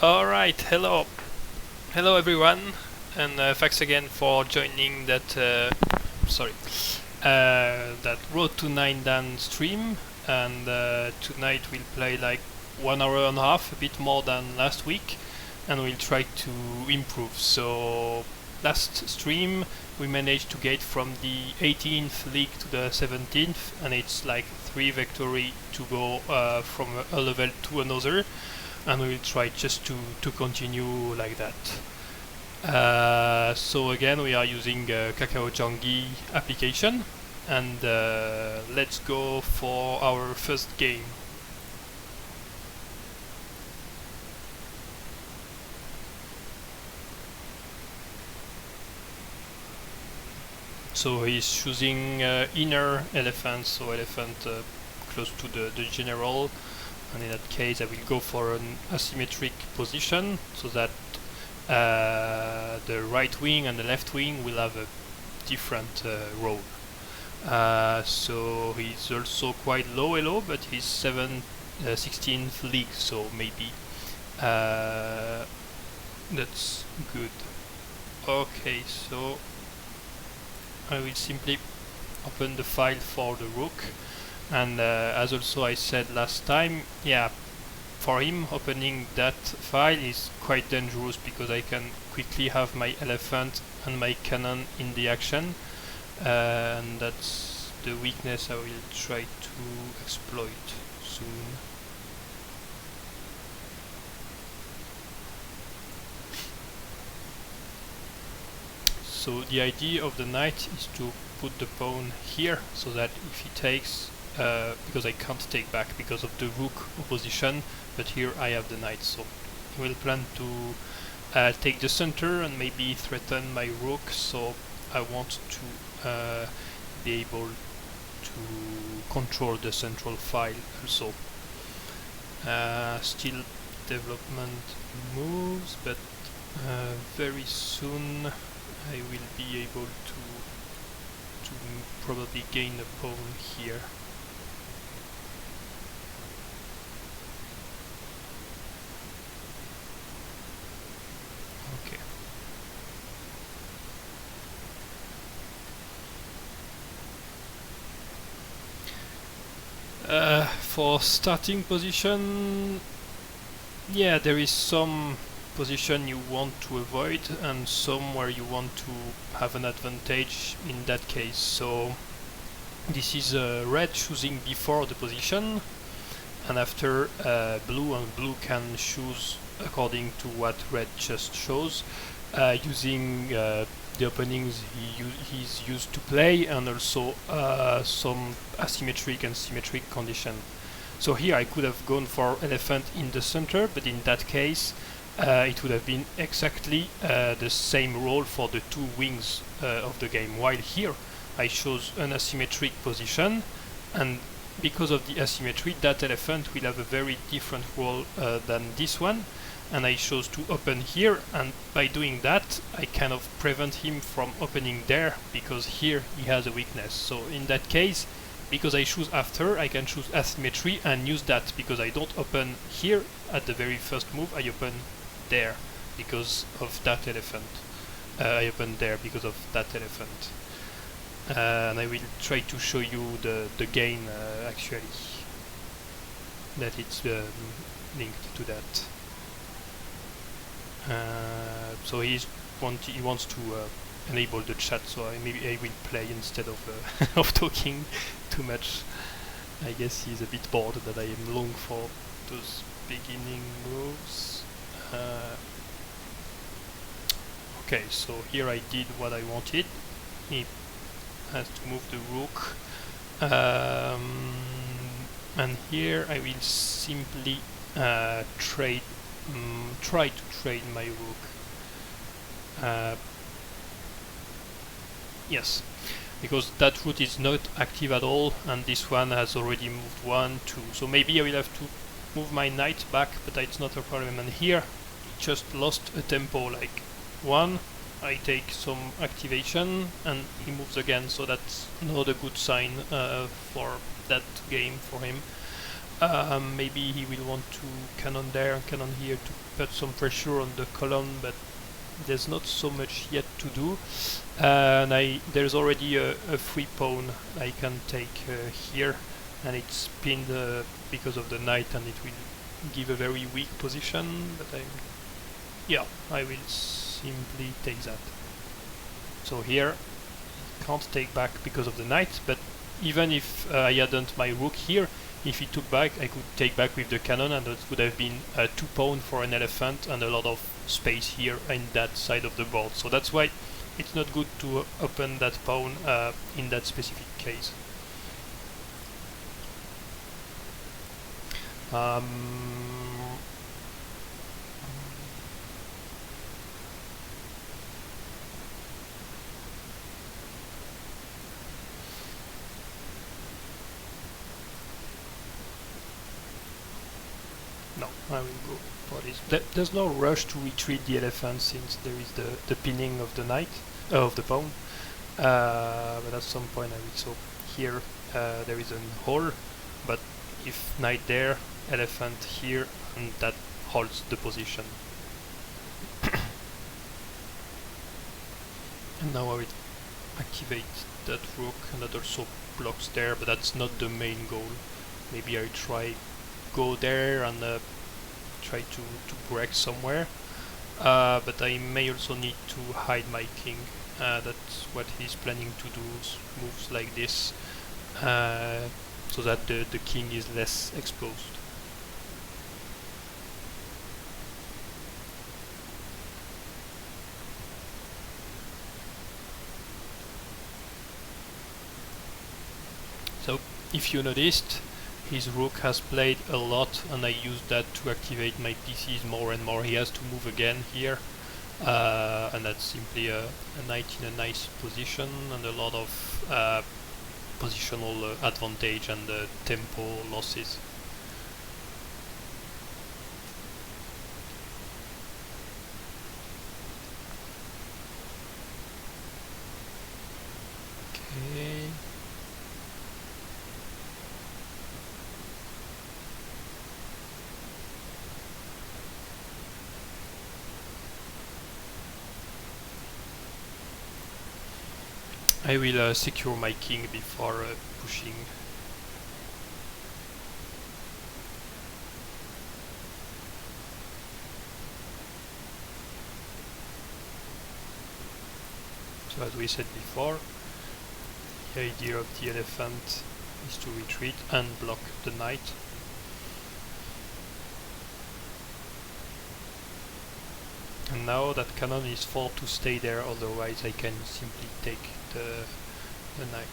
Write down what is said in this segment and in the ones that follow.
Alright, hello everyone, and thanks again for joining that Road to 9 Dan stream. And tonight we'll play like 1 hour and a half, a bit more than last week, and we'll try to improve. So last stream we managed to get from the 18th league to the 17th, and it's like 3 victory to go from a level to another, and we will try just to continue like that. So again we are using Kakao Janggi application, and let's go for our first game. So he's choosing inner elephant, so elephant close to the general, and in that case I will go for an asymmetric position so that the right wing and the left wing will have a different role. So he's also quite low, but he's 16th league, so maybe that's good. Okay, so I will simply open the file for the rook, and as also I said last time, yeah, for him opening that file is quite dangerous because I can quickly have my elephant and my cannon in the action, and that's the weakness I will try to exploit soon. So the idea of the knight is to put the pawn here so that if he takes, because I can't take back because of the rook opposition, but here I have the knight, so he will plan to take the center and maybe threaten my rook, so I want to be able to control the central file also. Still development moves, but very soon I will be able to probably gain a pawn here. Okay. For starting position, yeah, there is some position you want to avoid and some where you want to have an advantage in that case. So this is red choosing before the position, and after blue, and blue can choose according to what red just shows, using the openings he's used to play, and also some asymmetric and symmetric condition. So here I could have gone for elephant in the center, but in that case it would have been exactly the same role for the two wings of the game, while here I chose an asymmetric position, and because of the asymmetry that elephant will have a very different role than this one, and I chose to open here, and by doing that I kind of prevent him from opening there because here he has a weakness. So in that case, because I choose after, I can choose asymmetry and use that, because I don't open here at the very first move, I open there because of that elephant. I open there because of that elephant. And I will try to show you the gain actually, that it's linked to that. So he wants to enable the chat, so maybe I will play instead of of talking too much. I guess he's a bit bored that I am long for those beginning moves. Okay, so here I did what I wanted. He has to move the rook, and here I will simply try to trade my rook. Yes, because that route is not active at all, and this one has already moved 1, 2. So maybe I will have to move my knight back, but that's not a problem. And here it just lost a tempo, like 1. I take some activation and he moves again, so that's not a good sign for that game for him. Maybe he will want to cannon there and cannon here to put some pressure on the column, but there's not so much yet to do. And there's already a free pawn I can take here, and it's pinned because of the knight, and it will give a very weak position, but I will simply take that. So here can't take back because of the knight, but even if I hadn't my rook here, if he took back, I could take back with the cannon, and that would have been 2 pawns for an elephant and a lot of space here in that side of the board. So that's why it's not good to open that pawn in that specific case. No, I will go for this. There's no rush to retreat the elephant since there is the pinning of the knight, of the pawn. But at some point I will. So here there is a hole, but if knight there, elephant here, and that holds the position. And now I will activate that rook, and that also blocks there, but that's not the main goal. Maybe I try go there and try to break somewhere, but I may also need to hide my king. That's what he's planning to do, moves like this, so that the king is less exposed. So if you noticed, his rook has played a lot, and I used that to activate my pieces more and more. He has to move again here, and that's simply a knight in a nice position and a lot of positional advantage and tempo losses. Okay. I will secure my king before pushing. So as we said before, the idea of the elephant is to retreat and block the knight. And now that cannon is forced to stay there, otherwise I can simply take the knight.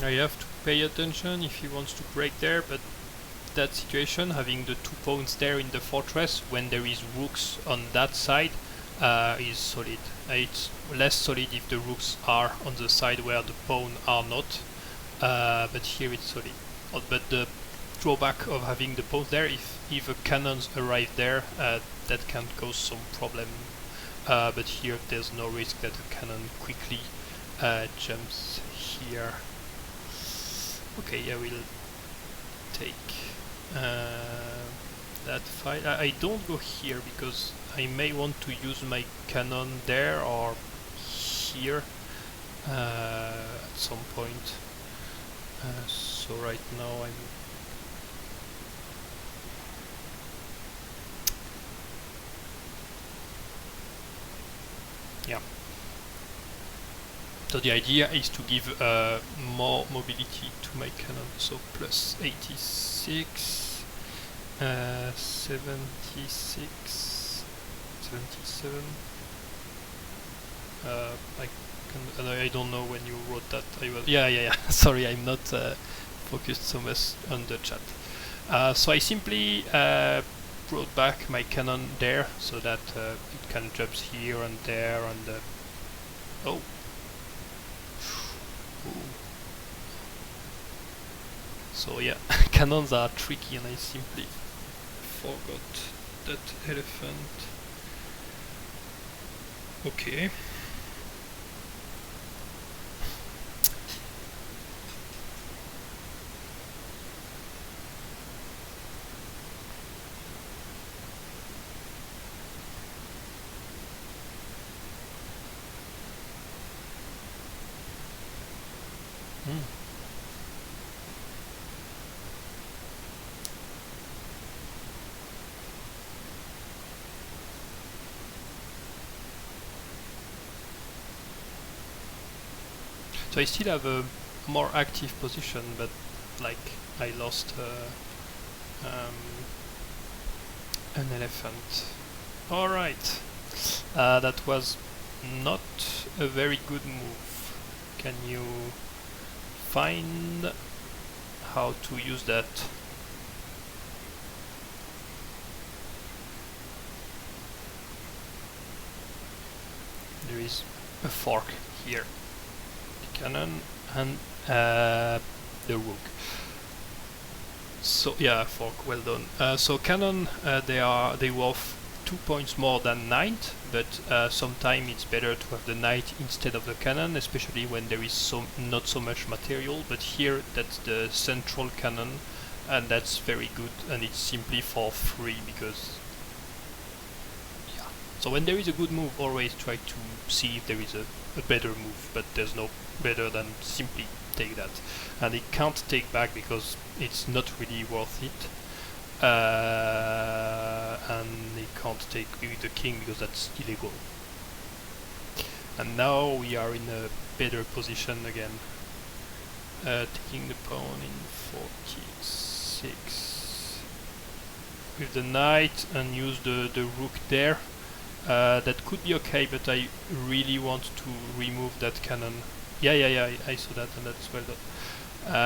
I have to pay attention if he wants to break there, but that situation, having the 2 pawns there in the fortress when there is rooks on that side, is solid. It's less solid if the rooks are on the side where the pawn are not, but here it's solid. But the drawback of having the pawns there, if a cannons arrive there, that can cause some problem. But here there's no risk that a cannon quickly jumps here. Okay, I will take that fight. I don't go here because I may want to use my cannon there or here at some point. So right now I'm So the idea is to give more mobility to my cannon, so plus 86, 76, 77. I don't know when you wrote that. Yeah. Sorry, I'm not focused so much on the chat. So I simply brought back my cannon there so that it can jump here and there, and Oh. Ooh. So yeah, cannons are tricky, and I simply forgot that elephant. Okay. Mm. So I still have a more active position, but like I lost an elephant. Alright, that was not a very good move. Can you find how to use that? There is a fork here, the cannon and the rook. So yeah, fork, well done. So cannon, they worth 2 points more than knight, but sometimes it's better to have the knight instead of the cannon, especially when there is not so much material. But here that's the central cannon, and that's very good, and it's simply for free because yeah. So when there is a good move, always try to see if there is a better move, but there's no better than simply take that. And it can't take back because it's not really worth it. And it can't take with the king because that's illegal. And now we are in a better position again. Taking the pawn in 46 with the knight and use the rook there. That could be okay, but I really want to remove that cannon. Yeah, I saw that, and that's well done.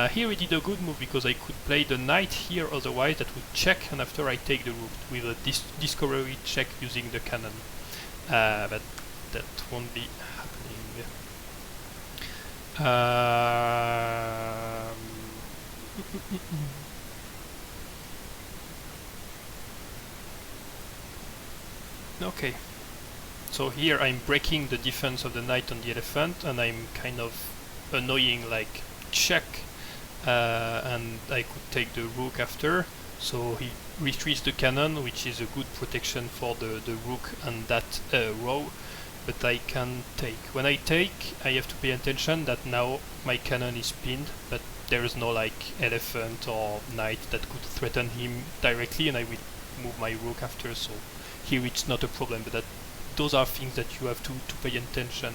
Here we did a good move because I could play the knight here, otherwise that would check, and after I take the rook with a discovery check using the cannon. But that won't be happening. Okay. So here I'm breaking the defense of the knight on the elephant, and I'm kind of annoying, like check, and I could take the rook after. So he retreats the cannon, which is a good protection for the rook and that row. But I can take. When I take, I have to pay attention that now my cannon is pinned, but there is no like elephant or knight that could threaten him directly, and I will move my rook after. So here it's not a problem, but those are things that you have to pay attention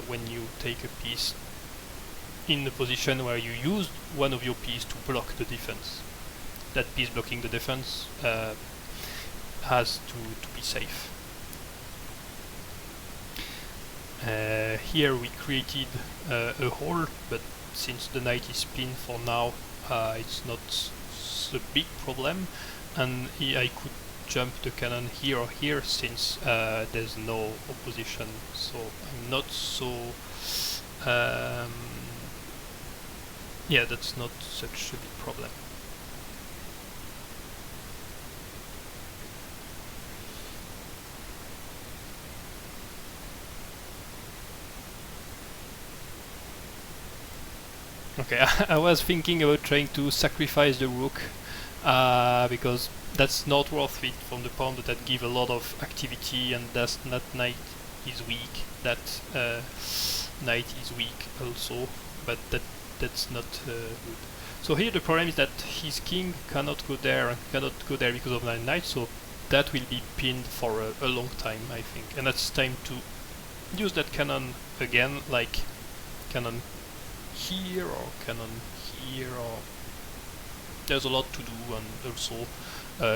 when you take a piece in the position where you use one of your pieces to block the defense. That piece blocking the defense has to be safe. Here we created a hole, but since the knight is pinned for now, it's not a big problem, and I could jump the cannon here or here since there's no opposition, so I'm not so yeah, that's not such a big problem. Okay, I was thinking about trying to sacrifice the rook because that's not worth it from the pawn that give a lot of activity, and that knight is weak. That knight is weak also, but that's not good. So here the problem is that his king cannot go there and cannot go there because of the knight, so that will be pinned for a long time, I think. And that's time to use that cannon again, like cannon here or cannon here, or there's a lot to do, and also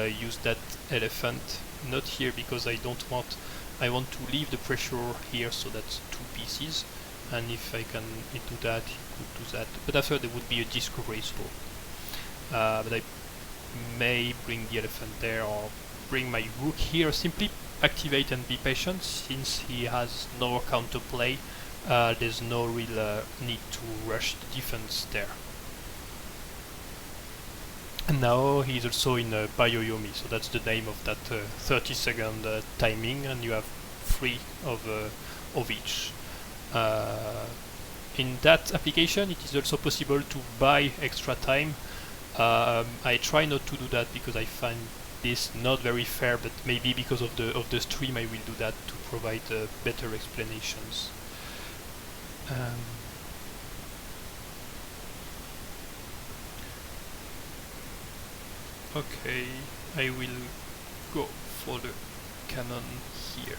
use that elephant, not here because I want to leave the pressure here, so that's 2 pieces, and if I can do that, he could do that, but after there would be a discovery, so but I may bring the elephant there or bring my rook here. Simply activate and be patient. Since he has no counterplay, there's no real need to rush the defense there. And now he's also in Bioyomi, so that's the name of that 30-second timing, and you have 3 of each. In that application, it is also possible to buy extra time. I try not to do that because I find this not very fair, but maybe because of the stream I will do that to provide better explanations. Okay, I will go for the cannon here.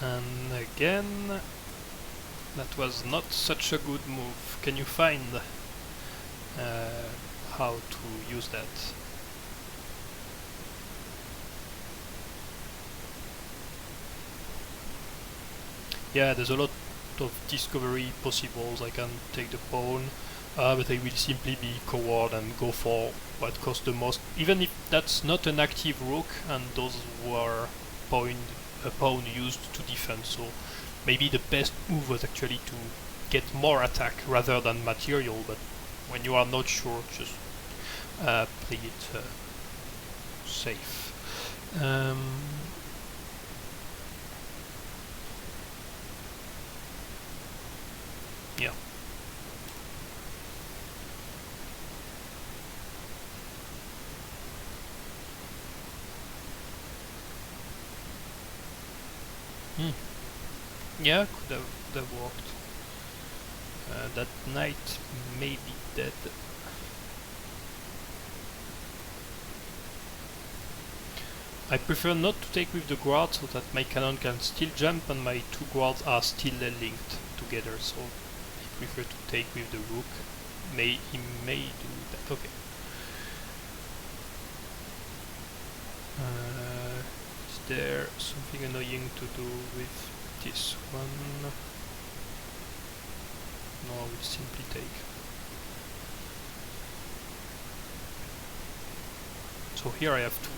And again, that was not such a good move. Can you find how to use that? Yeah, there's a lot of discovery possibles. I can take the pawn, but I will simply be coward and go for what costs the most, even if that's not an active rook, and those were a pawn used to defend. So maybe the best move was actually to get more attack rather than material, but when you are not sure, just play it safe. Yeah. Yeah, could have worked. That knight may be dead. I prefer not to take with the guard so that my cannon can still jump and my 2 guards are still linked together, so I prefer to take with the rook. He may do that. Okay. Is there something annoying to do with this one? No, I will simply take. So here I have to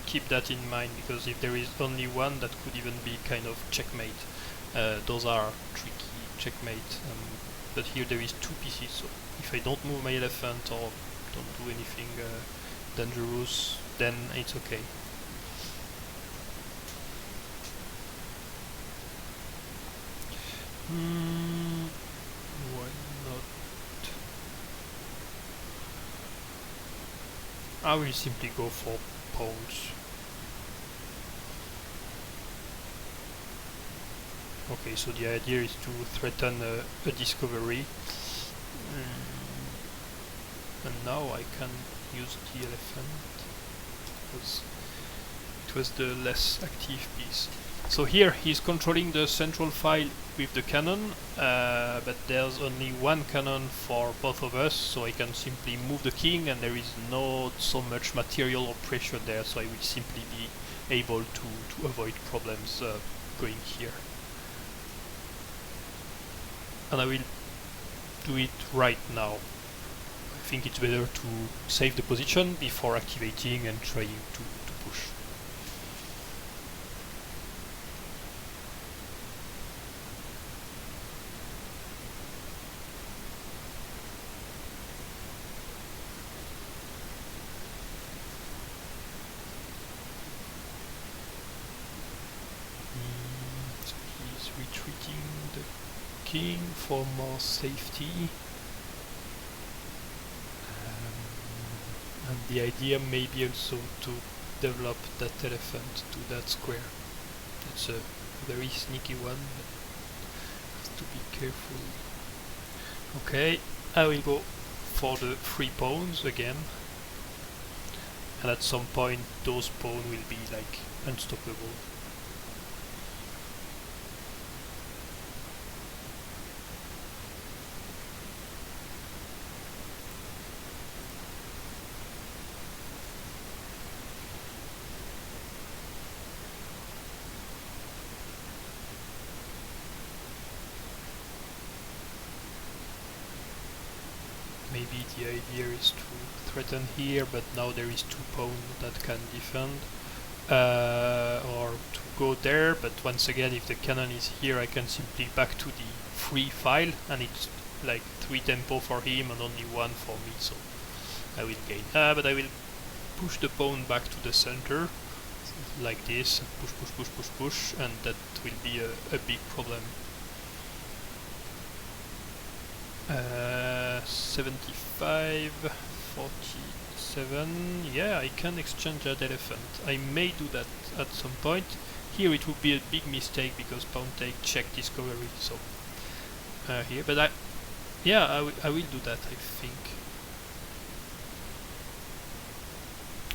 keep that in mind, because if there is only one, that could even be kind of checkmate. Those are tricky checkmate, but here there is 2 pieces, so if I don't move my elephant or don't do anything dangerous, then it's okay. Why not? I will simply go for pawns. Okay, so the idea is to threaten a discovery. And now I can use the elephant, because it was the less active piece. So here he's controlling the central file with the cannon, but there's only one cannon for both of us, so I can simply move the king and there is not so much material or pressure there, so I will simply be able to avoid problems going here. And I will do it right now. I think it's better to save the position before activating and trying to push. So he's retreating the king for more safety. And the idea may be also to develop that elephant to that square. It's a very sneaky one, but have to be careful. Okay, I will go for the 3 pawns again. And at some point those pawns will be like unstoppable. maybe the idea is to threaten here, but now there is 2 pawns that can defend. Or to go there, but once again, if the cannon is here, I can simply back to the free file, and it's like 3 tempo for him and only 1 for me, so I will gain. But I will push the pawn back to the center, like this, push, push, push, push, push, and that will be a big problem. 75, 47, yeah, I can exchange that elephant. I may do that at some point. Here it would be a big mistake because pawn take check discovery, so here, but I will do that, I think.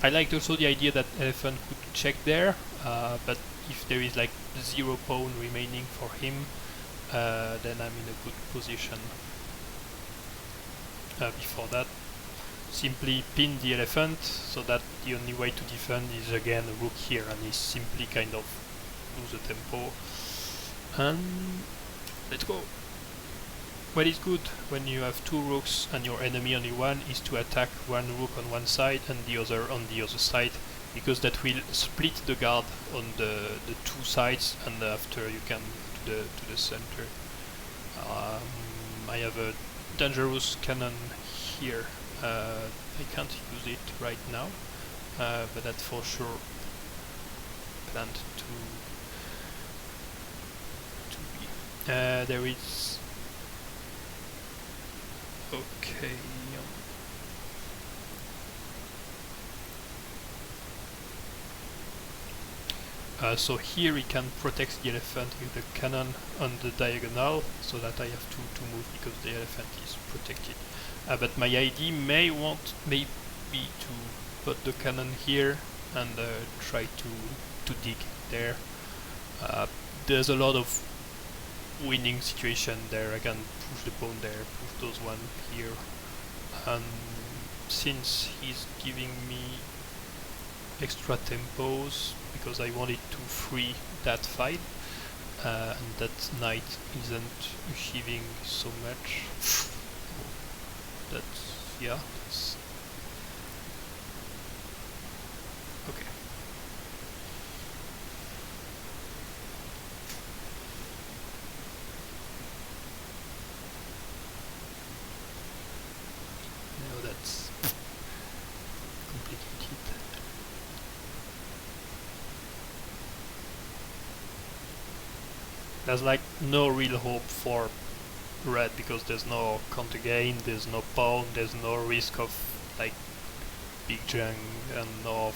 I liked also the idea that elephant could check there, but if there is like 0 pawn remaining for him, then I'm in a good position. Before that, simply pin the elephant, so that the only way to defend is again a rook here, and he simply kind of lose the tempo. And let's go. What is good when you have 2 rooks and your enemy only 1 is to attack 1 rook on one side and the other on the other side, because that will split the guard on the 2 sides, and after you can to the center. I have a dangerous cannon here. I can't use it right now, but that's for sure planned to be. There is okay. So here we can protect the elephant with the cannon on the diagonal, so that I have to move because the elephant is protected. But my idea may be to put the cannon here and try to dig there. There's a lot of winning situation there. I can push the pawn there, push those one here, and since he's giving me extra tempos because I wanted to free that file, and that knight isn't achieving so much. That's okay. No, that's complicated. There's like no real hope for red because there's no counter gain, there's no pawn, there's no risk of like big jang, and no,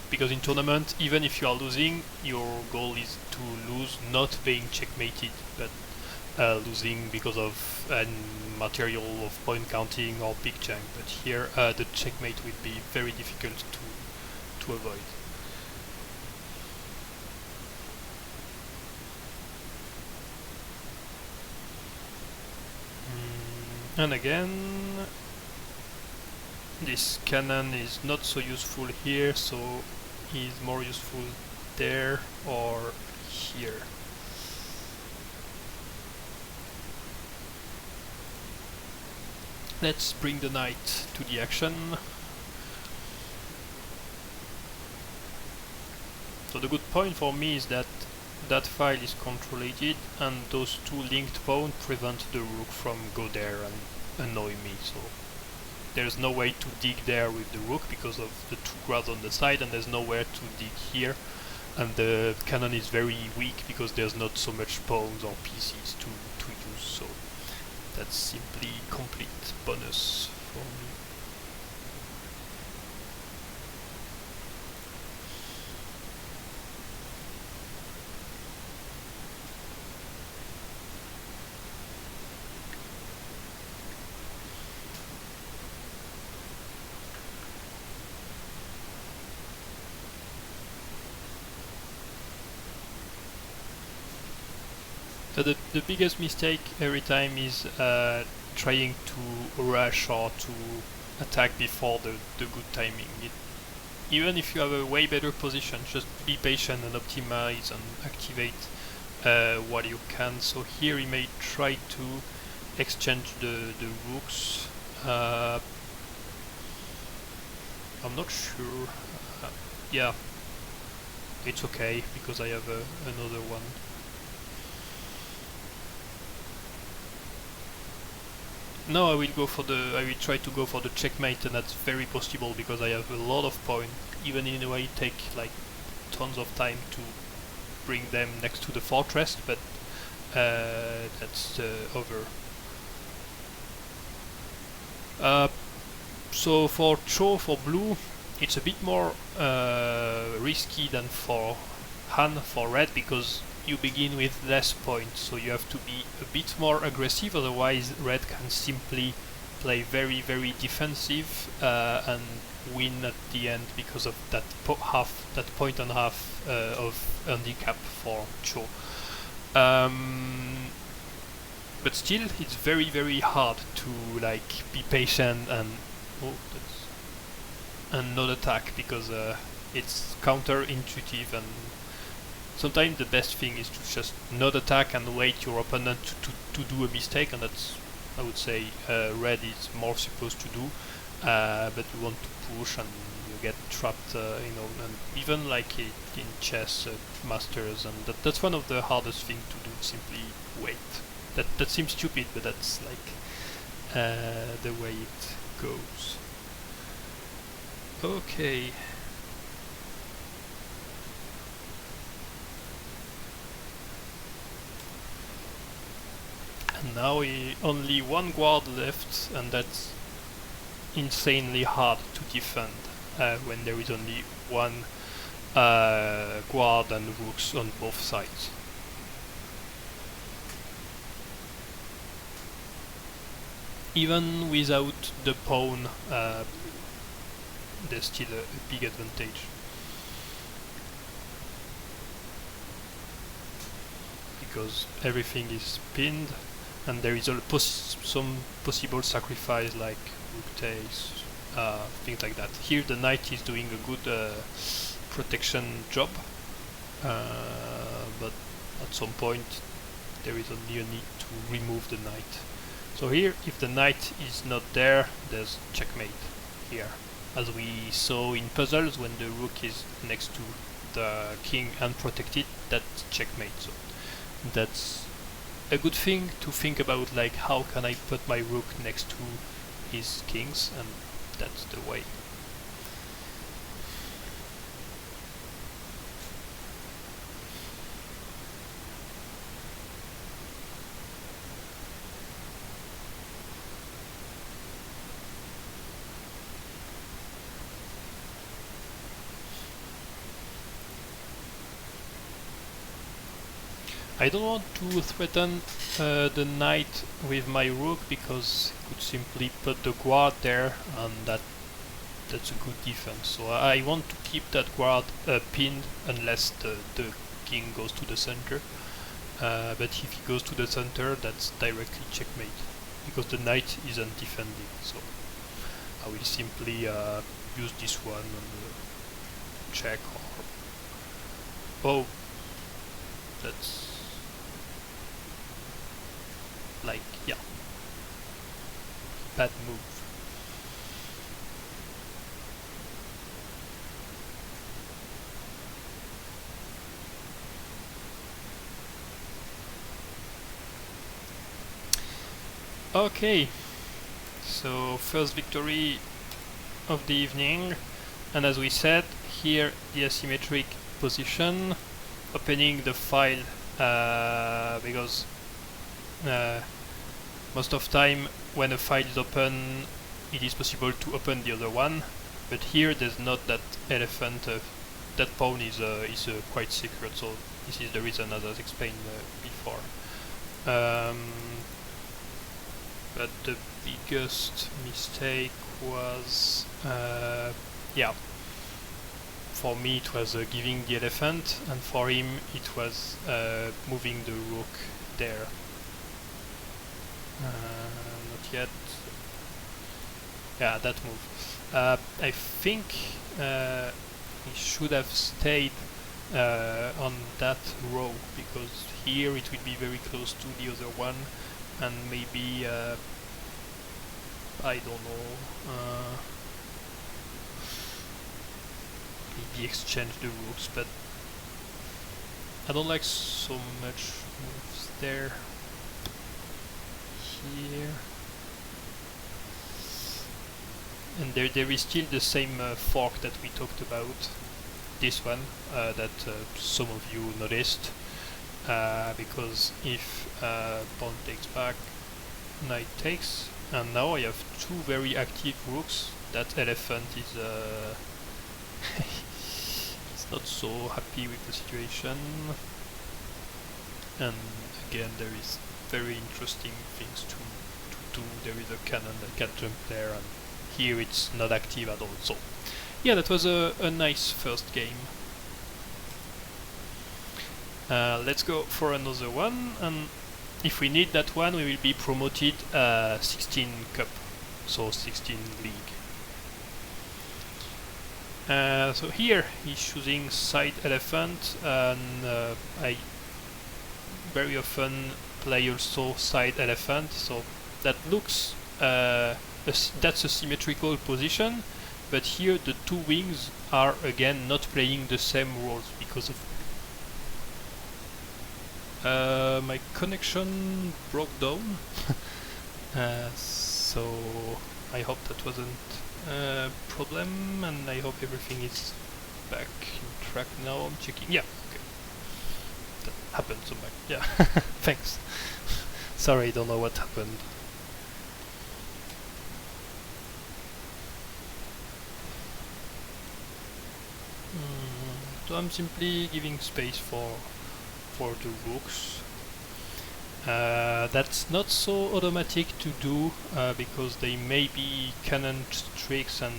because in tournament even if you are losing, your goal is to lose not being checkmated, but losing because of material of point counting or big jang. But here the checkmate will be very difficult to avoid. And again, this cannon is not so useful here, so is more useful there or here. Let's bring the knight to the action. So the good point for me is that that file is controlled, and those 2 linked pawns prevent the rook from go there and annoy me. So there's no way to dig there with the rook because of the 2 guards on the side, and there's nowhere to dig here, and the cannon is very weak because there's not so much pawns or pieces to use. So that's simply complete bonus for me. So the biggest mistake every time is trying to rush or to attack before the good timing. Even if you have a way better position, just be patient and optimize and activate what you can. So here we may try to exchange the rooks I'm not sure. Yeah, it's okay because I have another one. No, I will go for the. I will try to go for the checkmate, and that's very possible because I have a lot of points. Even in a way, it take like tons of time to bring them next to the fortress, but that's over. So for blue, it's a bit more risky than for red because you begin with less points, so you have to be a bit more aggressive, otherwise red can simply play very defensive and win at the end because of that point and a half of handicap for Cho. But still, it's very hard to like be patient and not attack because it's counterintuitive, and sometimes the best thing is to just not attack and wait your opponent to do a mistake, and that's, I would say, red is more supposed to do, but you want to push and you get trapped, and even like in chess masters, and that's one of the hardest things to do, simply wait. That seems stupid, but that's like the way it goes. Okay. And now only one guard left, and that's insanely hard to defend when there is only one guard and rooks on both sides. Even without the pawn, there's still a big advantage. Because everything is pinned, and there is some possible sacrifice like rook takes, things like that. Here the knight is doing a good protection job, but at some point there is only a need to remove the knight. So here, if the knight is not there, there's checkmate here. As we saw in puzzles, when the rook is next to the king unprotected, that's checkmate. So that's a good thing to think about, like how can I put my rook next to his kings, and that's the way. I don't want to threaten the knight with my rook because I could simply put the guard there, and that's a good defense. So I want to keep that guard pinned unless the king goes to the center. But if he goes to the center, that's directly checkmate because the knight isn't defending. So I will simply use this one and check, or oh, that's like, yeah, bad move. Okay, so first victory of the evening, and as we said, here the asymmetric position, opening the file because most of time when a file is open, it is possible to open the other one, but here there's not that elephant. That pawn is quite secret, so this is the reason, as I explained before. But the biggest mistake was, yeah, for me it was giving the elephant, and for him it was moving the rook there. Not yet. Yeah, that move. I think he should have stayed on that row, because here it will be very close to the other one, and maybe I don't know. Maybe exchange the rooks, but I don't like so much moves there. Here. And there is still the same fork that we talked about. This one that some of you noticed. Because if pawn takes back, knight takes, and now I have two very active rooks. That elephant is it's not so happy with the situation, and again there is very interesting things to do. There is a cannon that can jump there, and here it's not active at all. So yeah, that was a nice first game. Let's go for another one, and if we need that one, we will be promoted 16 cup, so 16 league. So here he's choosing side elephant, and I very often play also side elephant, so that looks that's a symmetrical position, but here the two wings are again not playing the same roles because of my connection broke down. So I hope that wasn't a problem, and I hope everything is back in track now. I'm checking. Yeah, okay. That happened, so back. Yeah, thanks. Sorry, don't know what happened. So I'm simply giving space for the rooks. That's not so automatic to do because they may be cannon tricks, and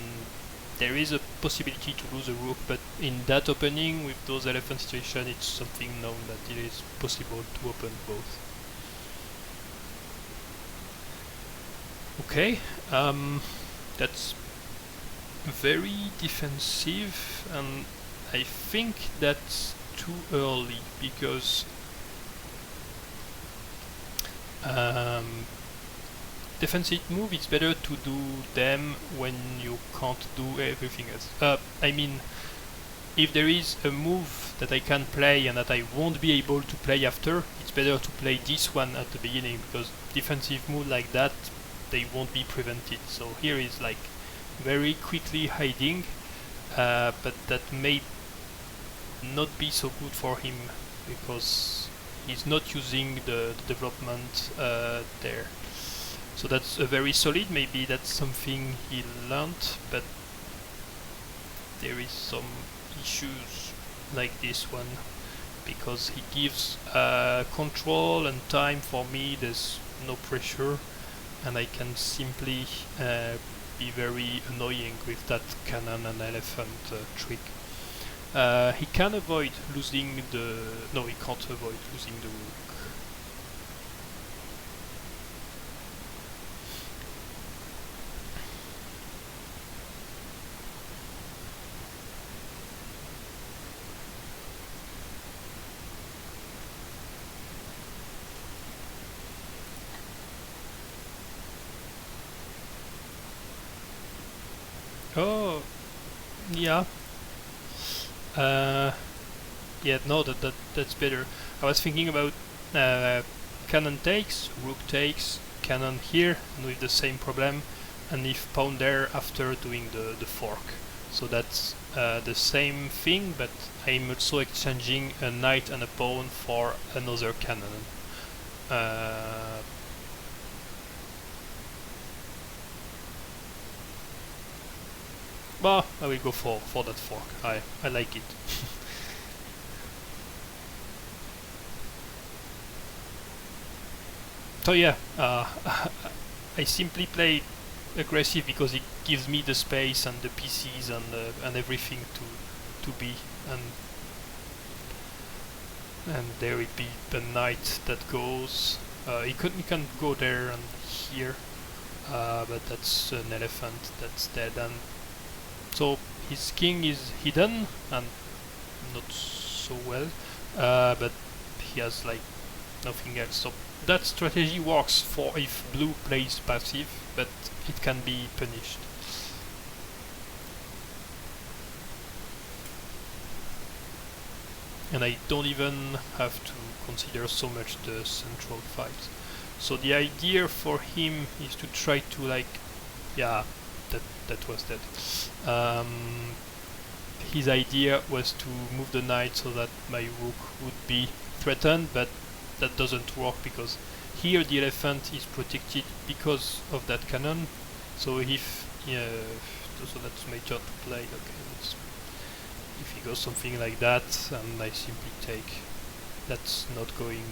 there is a possibility to lose a rook, but in that opening with those elephant situation, it's something known that it is possible to open both. Okay, that's very defensive, and I think that's too early because defensive move, it's better to do them when you can't do everything else. I mean, if there is a move that I can play and that I won't be able to play after, it's better to play this one at the beginning, because defensive move like that, they won't be prevented. So here is like very quickly hiding, but that may not be so good for him because he's not using the development there. So that's a very solid, maybe that's something he learned, but there is some issues like this one because he gives control and time for me. There's no pressure, and I can simply be very annoying with that cannon and elephant trick. He can avoid losing the... no, he can't avoid losing the rook. Oh, yeah. Yeah, no, that's better. I was thinking about cannon takes, rook takes, cannon here, and with the same problem, and if pawn there after doing the fork. So that's the same thing, but I'm also exchanging a knight and a pawn for another cannon. But I will go for that fork. I like it. So yeah, I simply play aggressive because it gives me the space and the pieces and everything to be, and there will be the knight that goes. He can go there and here, but that's an elephant that's dead, and so his king is hidden and not so well, but he has like nothing else. So that strategy works for if blue plays passive, but it can be punished. And I don't even have to consider so much the central files. So the idea for him is to try to like, yeah, that was that. His idea was to move the knight so that my rook would be threatened, but that doesn't work because here the elephant is protected because of that cannon. So if so that's my turn to play. Okay, let's, if he goes something like that, and I simply take, that's not going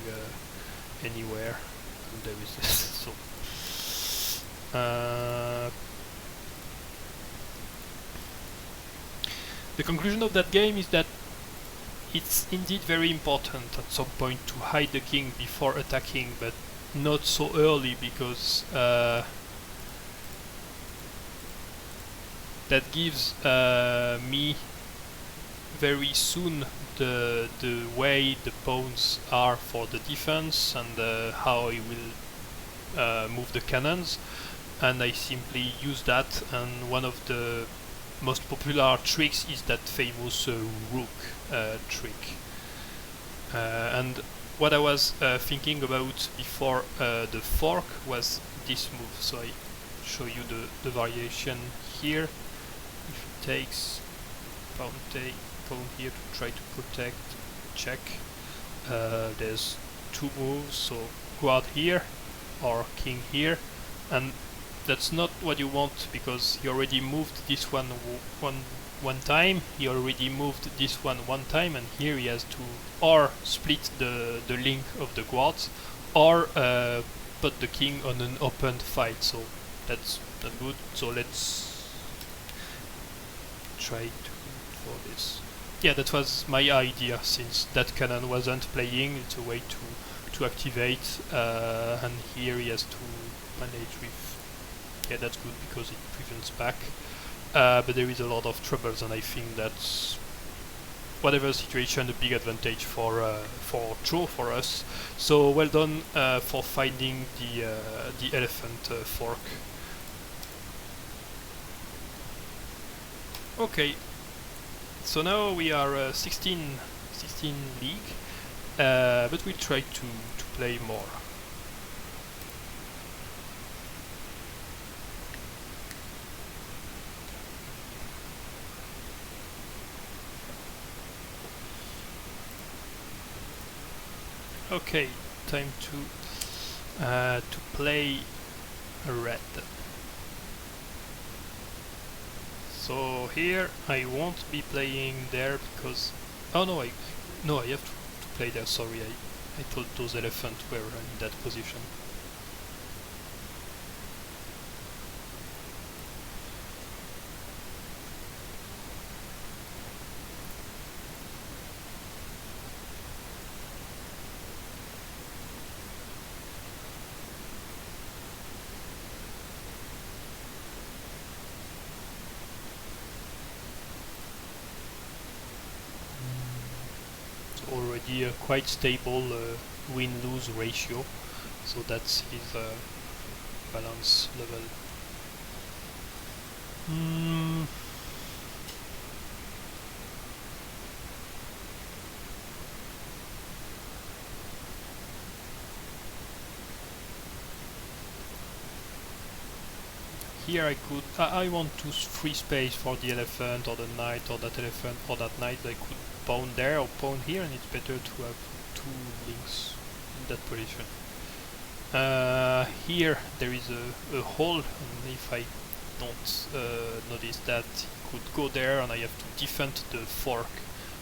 anywhere. And there is this. So the conclusion of that game is that it's indeed very important at some point to hide the king before attacking, but not so early, because that gives me very soon the way the pawns are for the defense and how I will move the cannons, and I simply use that. And one of the most popular tricks is that famous rook trick. And what I was thinking about before the fork was this move. So I show you the variation here. If it takes pawn here to try to protect, check. There's two moves, so guard here or king here, and that's not what you want because he already moved this one time, he already moved this one time, and here he has to or split the link of the guards or put the king on an open fight, so that's not good. So let's try to for this. Yeah, that was my idea, since that cannon wasn't playing, it's a way to activate, and here he has to manage with. Yeah, that's good because it prevents back, but there is a lot of troubles, and I think that's, whatever situation, a big advantage for draw for us. So well done for finding the elephant fork. Okay, so now we are 16 league, but we'll try to play more. Okay, time to play red. So here I won't be playing there because, oh no, I have to play there. Sorry, I thought those elephants were in that position. Already a quite stable win-lose ratio, so that's his balance level. Here I want to free space for the elephant or the knight, or that elephant or that knight. I could pawn there or pawn here, and it's better to have two links in that position. Here there is a hole, and if I don't notice that, it could go there, and I have to defend the fork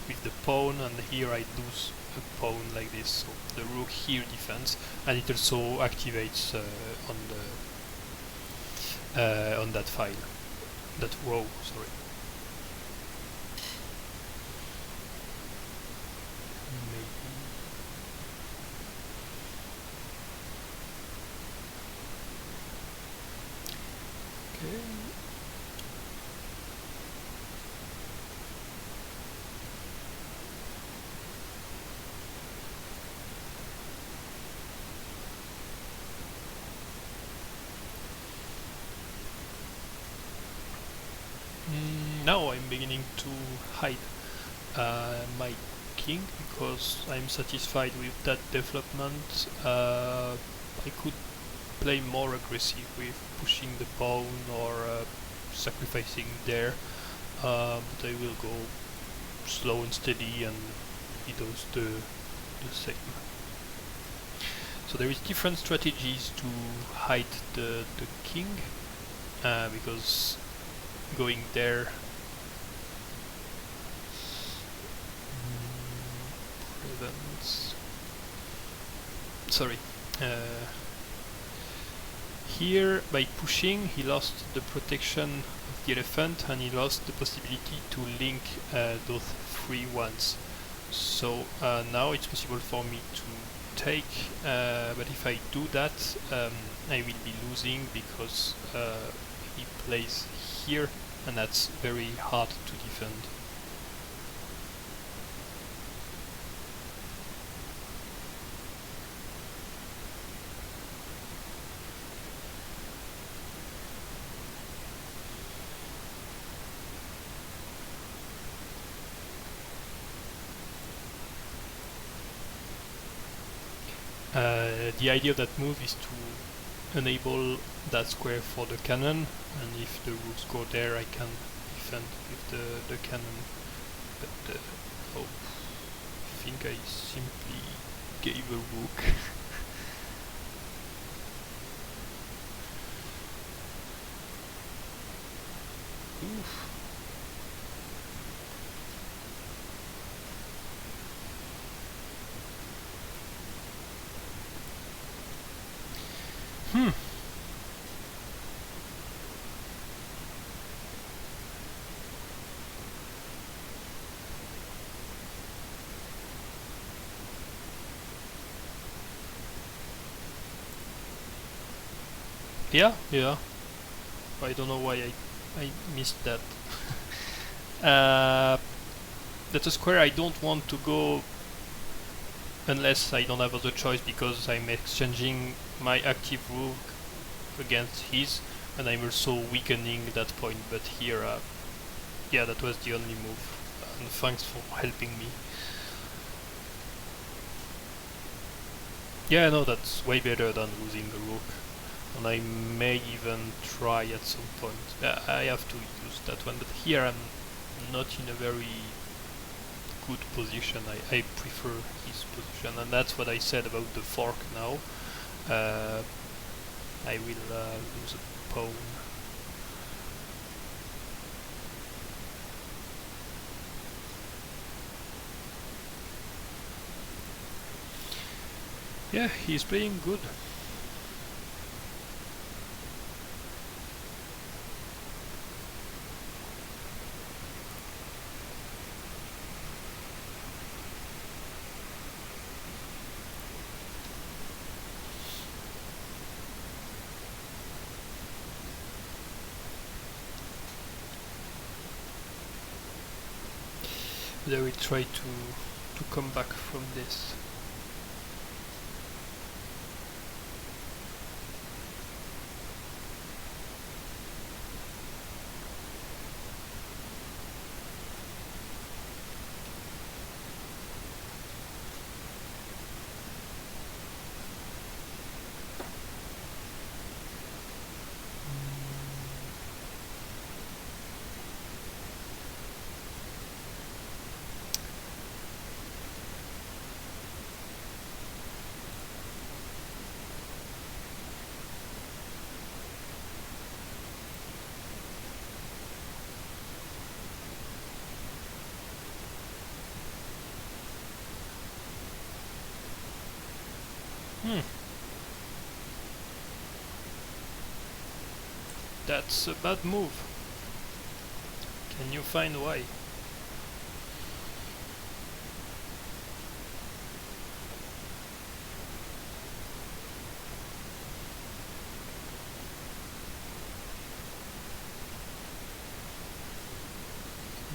with the pawn, and here I lose a pawn like this. So the rook here defends, and it also activates on that file, that row, sorry. Okay. Now I'm beginning to hide my king because I'm satisfied with that development. I could play more aggressive with pushing the pawn or sacrificing there, but I will go slow and steady, and he does the same. So there is different strategies to hide the king, because going there prevents. Sorry. Here, by pushing, he lost the protection of the elephant, and he lost the possibility to link those three ones. So now it's possible for me to take, but if I do that, I will be losing because he plays here, and that's very hard to defend. The idea of that move is to enable that square for the cannon, and if the rooks go there, I can defend with the cannon. But oh, I think I simply gave a rook. Oof. Yeah. I don't know why I missed that. That's a square I don't want to go unless I don't have other choice, because I'm exchanging my active rook against his, and I'm also weakening that point. But here, yeah, that was the only move, and thanks for helping me. Yeah, no, that's way better than losing a rook, and I may even try at some point. I have to use that one, but here I'm not in a very good position. I prefer his position, and that's what I said about the fork now. I will lose a pawn. Yeah, he's playing good. But I will try to come back from this. That's a bad move. Can you find why?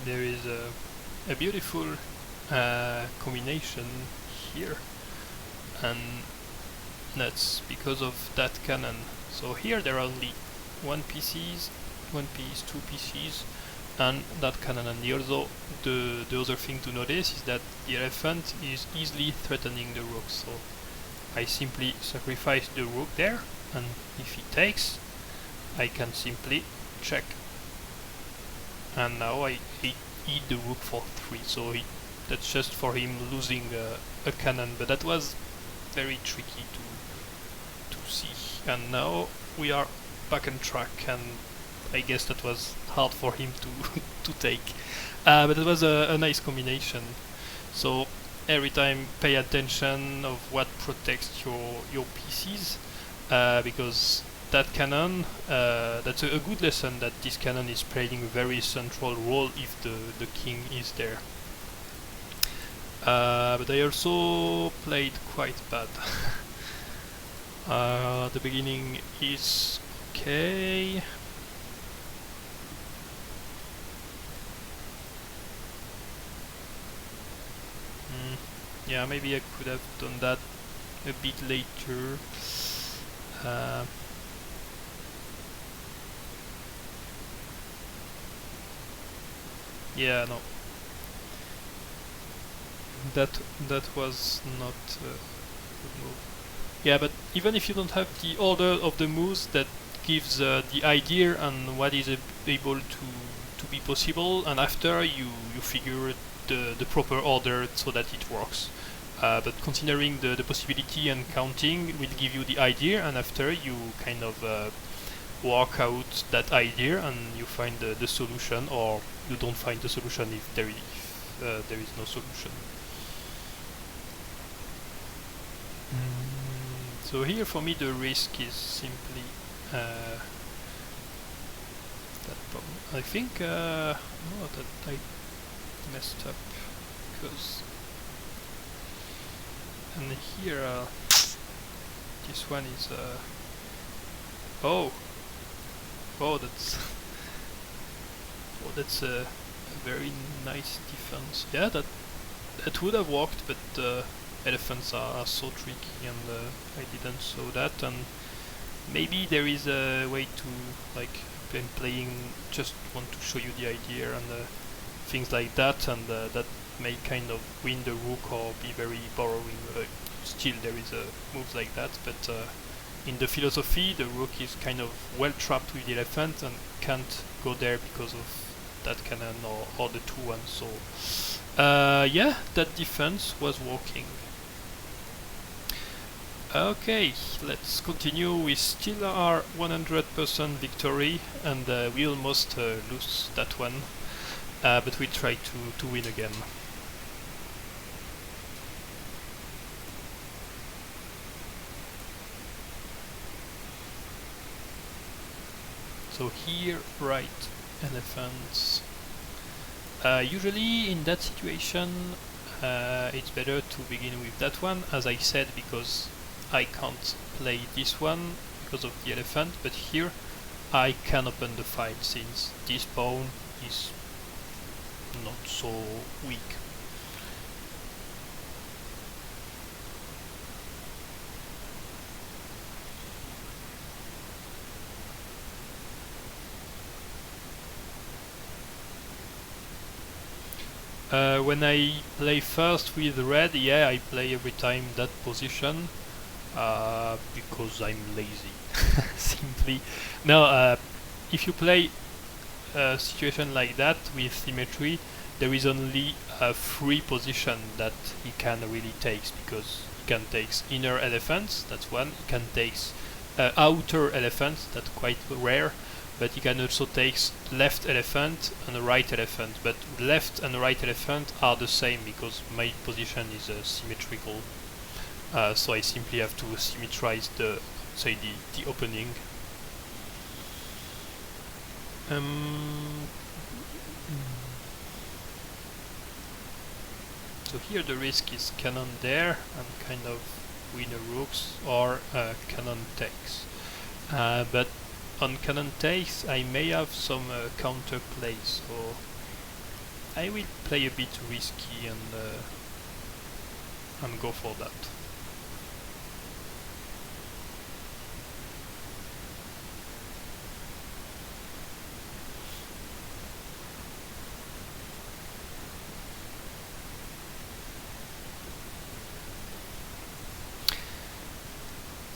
There is a beautiful combination here, and that's because of that cannon. So here there are only one piece, two pieces, and that cannon. And the other thing to notice is that the elephant is easily threatening the rook, so I simply sacrifice the rook there, and if he takes, I can simply check. And now I eat the rook for 3, so that's just for him losing a cannon, but that was very tricky to see. And now we are back on track, and I guess that was hard for him to to take. But it was a nice combination. So every time pay attention of what protects your pieces, because that cannon, that's a good lesson that this cannon is playing a very central role if the king is there. But I also played quite bad. The beginning is okay. Yeah, maybe I could have done that a bit later. Yeah, no. That was not a good move. Yeah, but even if you don't have the order of the moves, that gives the idea and what is able to be possible, and after you figure the proper order so that it works. But considering the possibility and counting will give you the idea, and after you kind of work out that idea and you find the solution, or you don't find the solution if there is no solution. So here for me the risk is simply that problem. I think no, that I messed up, because and here this one is oh that's a very nice defense. Yeah, that would have worked, but elephants are so tricky, and I didn't saw that. And maybe there is a way to, like, when playing, just want to show you the idea and things like that, and that may kind of win the rook or be very borrowing. Still there is moves like that, but in the philosophy the rook is kind of well trapped with the elephant and can't go there because of that cannon or the 2-1. So yeah, that defense was working. Okay, let's continue. We still are 100% victory, and we almost lose that one, but we try to win again. So here, right, elephants. Usually in that situation it's better to begin with that one, as I said, because I can't play this one because of the elephant, but here I can open the file since this pawn is not so weak. When I play first with red, yeah, I play every time that position because I'm lazy. Simply. Now, if you play a situation like that with symmetry, there is only 3 position that he can really take, because he can take inner elephants, that's one. He can take outer elephants, that's quite rare. But he can also take left elephant and right elephant, but left and right elephant are the same because my position is symmetrical. So I simply have to symmetrize the opening. So here the risk is cannon there and kind of winner rooks, or cannon takes. But on cannon takes, I may have some counter plays, so I will play a bit risky and go for that.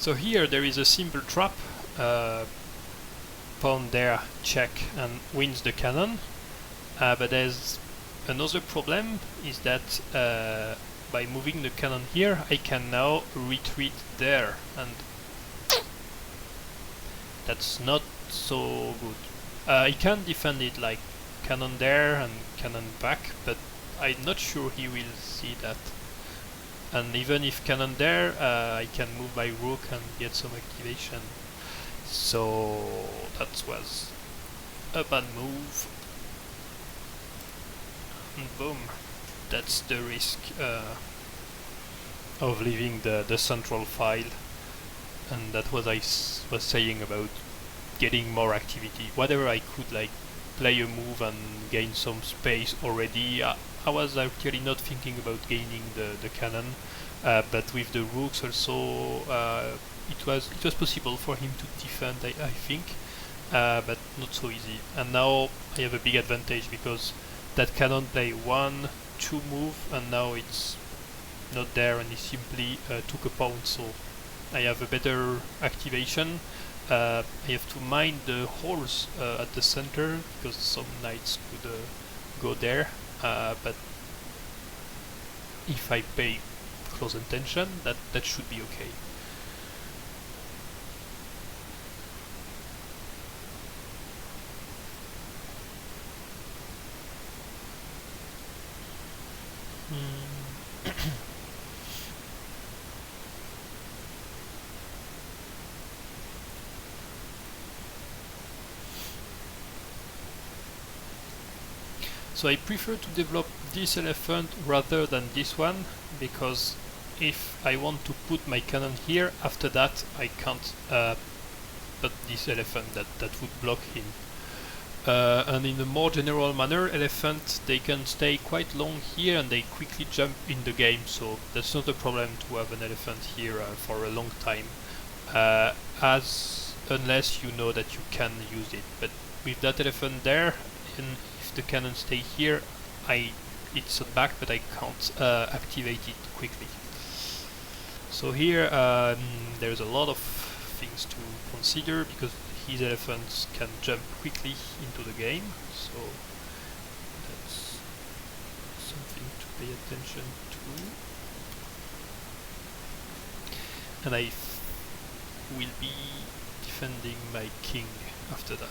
So here there is a simple trap, pawn there, check, and wins the cannon. But there's another problem, is that by moving the cannon here, I can now retreat there, and that's not so good. I can defend it like cannon there and cannon back, but I'm not sure he will see that. And even if cannon there, I can move my rook and get some activation. So that was a bad move. And boom, that's the risk of leaving the central file. And that was I was saying about getting more activity. Whatever I could like play a move and gain some space already. I was actually not thinking about gaining the cannon, but with the rooks also it was possible for him to defend, I think, but not so easy. And now I have a big advantage because that cannon play 1, 2 move, and now it's not there, and he simply took a pawn. So I have a better activation. I have to mind the holes at the center because some knights could go there, but if I pay close attention, that should be okay. So I prefer to develop this elephant rather than this one, because if I want to put my cannon here, after that I can't put this elephant, that would block him. And in a more general manner, elephants, they can stay quite long here and they quickly jump in the game, so that's not a problem to have an elephant here for a long time, unless you know that you can use it. But with that elephant there, and if the cannon stay here, it's a back, but I can't activate it quickly. So here there's a lot of things to consider, because his elephants can jump quickly into the game, so that's something to pay attention to. And I will be defending my king after that.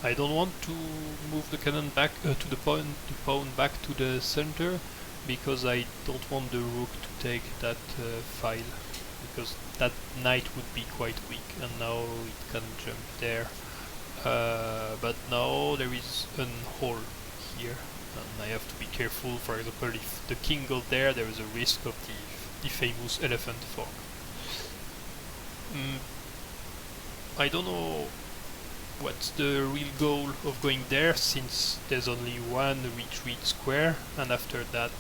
I don't want to move the cannon back to the pawn back to the center, because I don't want the rook to take that file, because that knight would be quite weak, and now it can jump there. But now there is a hole here, and I have to be careful. For example, if the king goes there, there is a risk of the famous elephant fork. I don't know what's the real goal of going there, since there's only one retreat square, and after that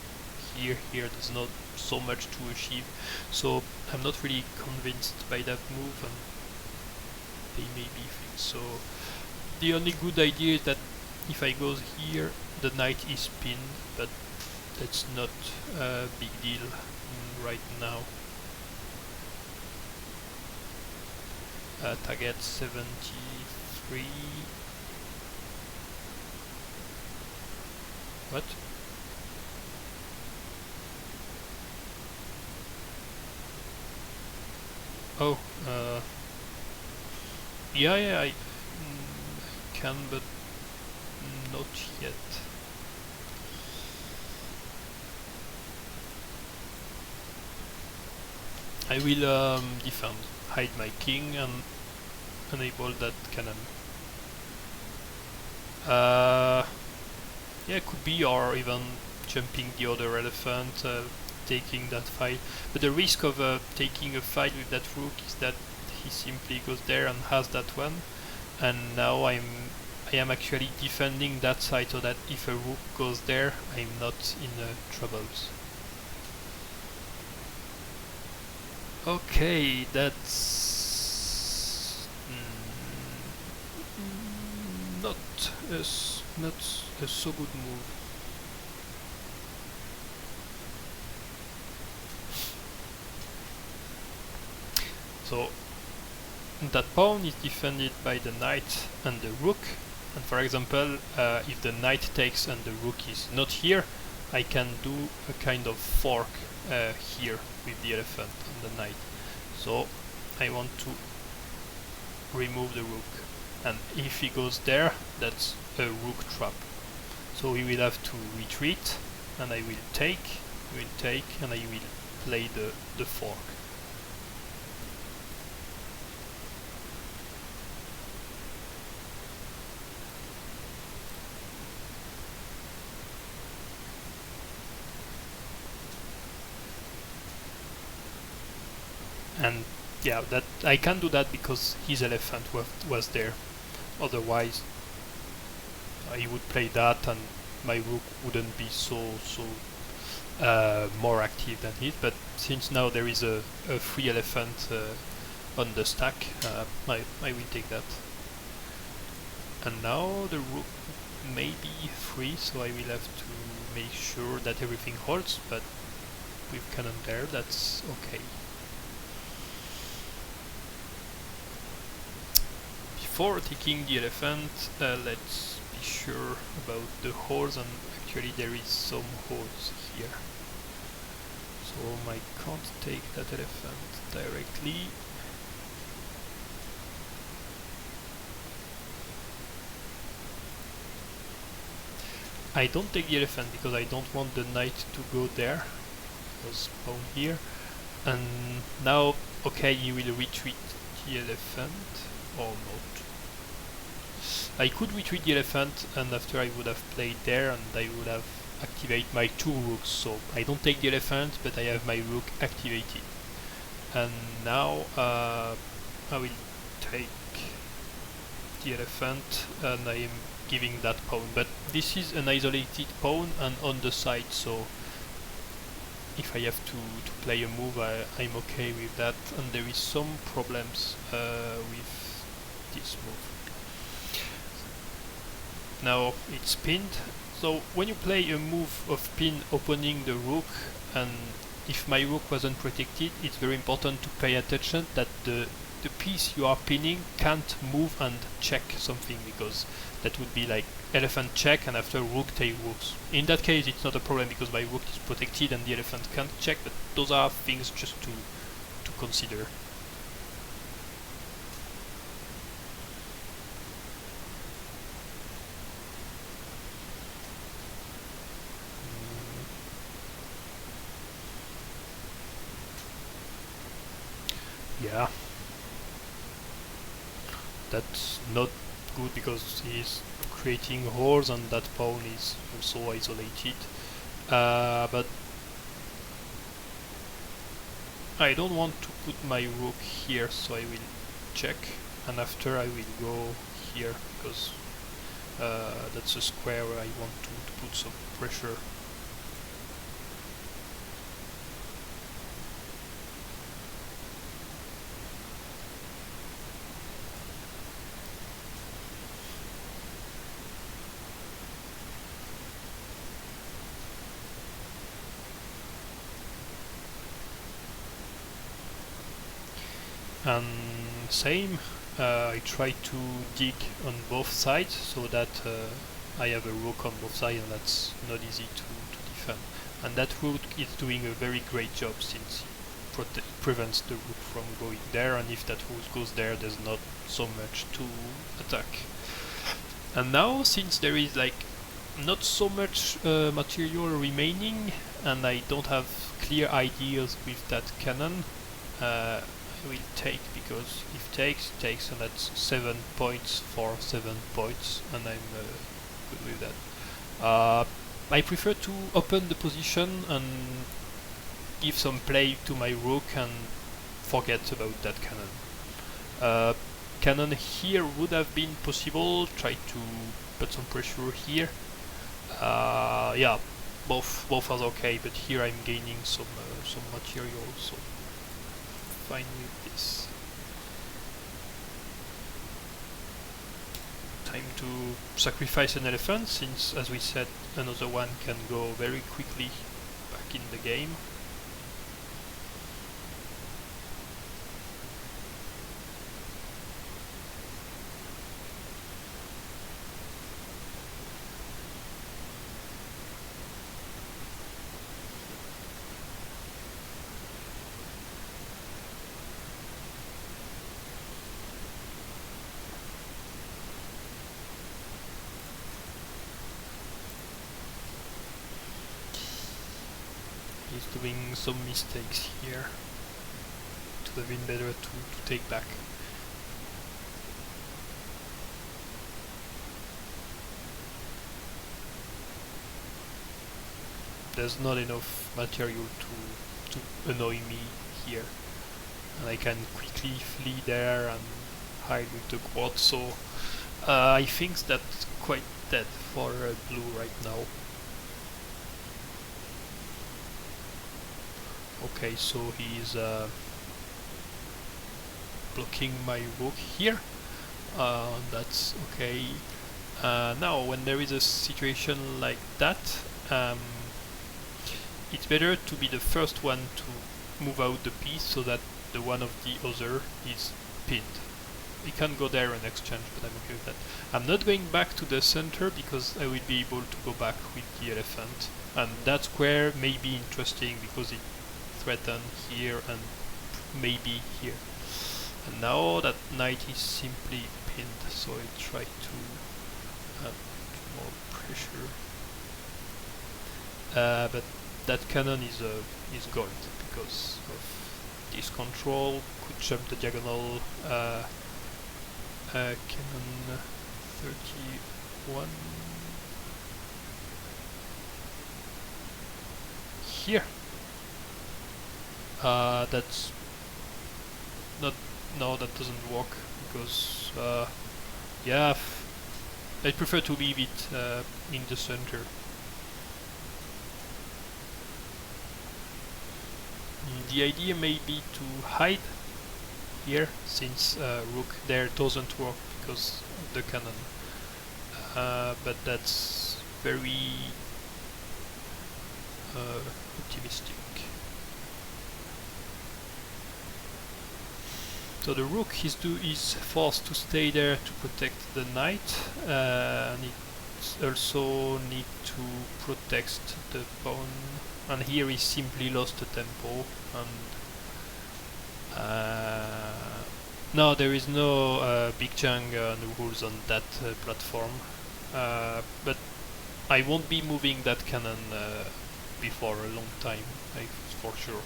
here there's not so much to achieve, so I'm not really convinced by that move, and they maybe think so. The only good idea is that if I go here, the knight is pinned, but that's not a big deal right now. Target 73. What? Oh, yeah, I can, but not yet. I will defend, hide my king, and enable that cannon. Yeah, could be, or even jumping the other elephant, taking that file. But the risk of taking a fight with that rook is that he simply goes there and has that one, and now I am actually defending that side so that if a rook goes there, I'm not in troubles. Okay, that's not a so good move. So that pawn is defended by the knight and the rook, and for example, if the knight takes and the rook is not here, I can do a kind of fork here with the elephant and the knight. So I want to remove the rook, and if he goes there, that's a rook trap. So we will have to retreat, and I will take, and I will play the fork. And yeah, that I can do that because his elephant was there. Otherwise, he would play that, and my rook wouldn't be so more active than his. But since now there is a free elephant on the stack, I will take that. And now the rook may be free, so I will have to make sure that everything holds. But with cannon there, that's okay. Before taking the elephant, let's be sure about the holes, and actually there is some holes here. So I can't take that elephant directly. I don't take the elephant because I don't want the knight to go there. Because pawn here. And now, okay, you will retreat the elephant or not. I could retreat the elephant, and after I would have played there, and I would have activate my two rooks. So I don't take the elephant, but I have my rook activated. And now I will take the elephant, and I am giving that pawn. But this is an isolated pawn and on the side, so if I have to play a move, I'm okay with that. And there is some problems with this move. Now it's pinned, so when you play a move of pin opening the rook, and if my rook wasn't protected, it's very important to pay attention that the piece you are pinning can't move and check something, because that would be like elephant check and after rook take rooks. In that case it's not a problem because my rook is protected and the elephant can't check, but those are things just to consider. Yeah, that's not good because he's creating holes and that pawn is also isolated. But I don't want to put my rook here, so I will check, and after I will go here because that's a square where I want to put some pressure. And same, I try to dig on both sides so that I have a rook on both sides, and that's not easy to defend. And that rook is doing a very great job since it prevents the rook from going there, and if that rook goes there, there's not so much to attack. And now, since there is like not so much material remaining, and I don't have clear ideas with that cannon, I will take, because if takes, and that's 7 points for 7 points, and I'm good with that. I prefer to open the position and give some play to my rook and forget about that cannon. Cannon here would have been possible. Try to put some pressure here. Yeah, both are okay, but here I'm gaining some material, so fine with this. Time to sacrifice an elephant, since, as we said, another one can go very quickly back in the game. He's doing some mistakes here. It would have been better to take back. There's not enough material to annoy me here, and I can quickly flee there and hide with the quad, so I think that's quite dead for blue right now. Okay, so he's blocking my rook here. That's okay. Now, when there is a situation like that, it's better to be the first one to move out the piece so that the one of the other is pinned. We can go there and exchange, but I'm okay with that. I'm not going back to the center because I will be able to go back with the elephant, and that square may be interesting because it threaten here and maybe here. And now that knight is simply pinned, so I try to add more pressure. But that cannon is gold because of this control. Could jump the diagonal. Cannon 31 here. That's not, no, that doesn't work because yeah, I prefer to leave it in the center. The idea may be to hide here, since rook there doesn't work because of the cannon, but that's very optimistic. So the rook is forced to stay there to protect the knight, and it also need to protect the pawn. And here he simply lost the tempo, and no, there is no big Janggi rules on that platform, but I won't be moving that cannon before a long time, for sure.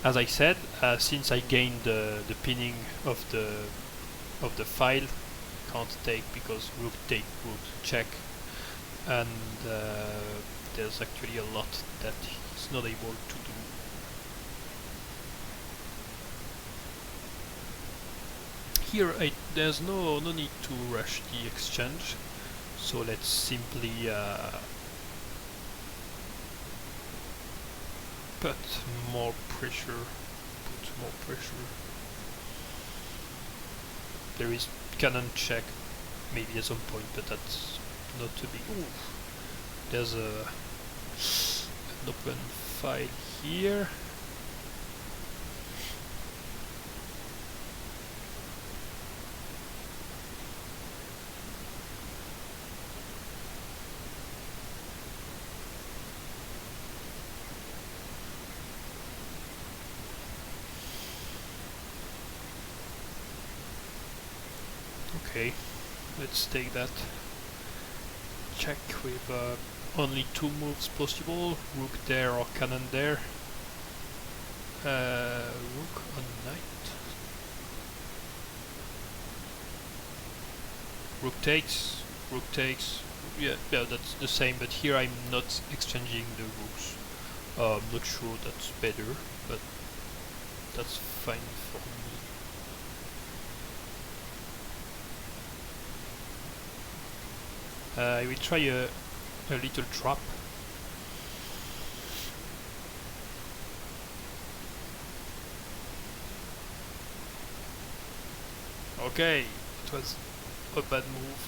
As I said, since I gained the pinning of the file, can't take because rook take, rook check, and there's actually a lot that he's not able to do. Here there's no need to rush the exchange, so let's simply put more pressure. There is cannon check maybe at some point, but that's not too big. Ooh. There's an open file here. Okay, let's take that. Check with only two moves possible, rook there or cannon there. Rook on knight. Rook takes, yeah, that's the same, but here I'm not exchanging the rooks. I'm not sure that's better, but that's fine for me. I will try a little trap. Okay, it was a bad move.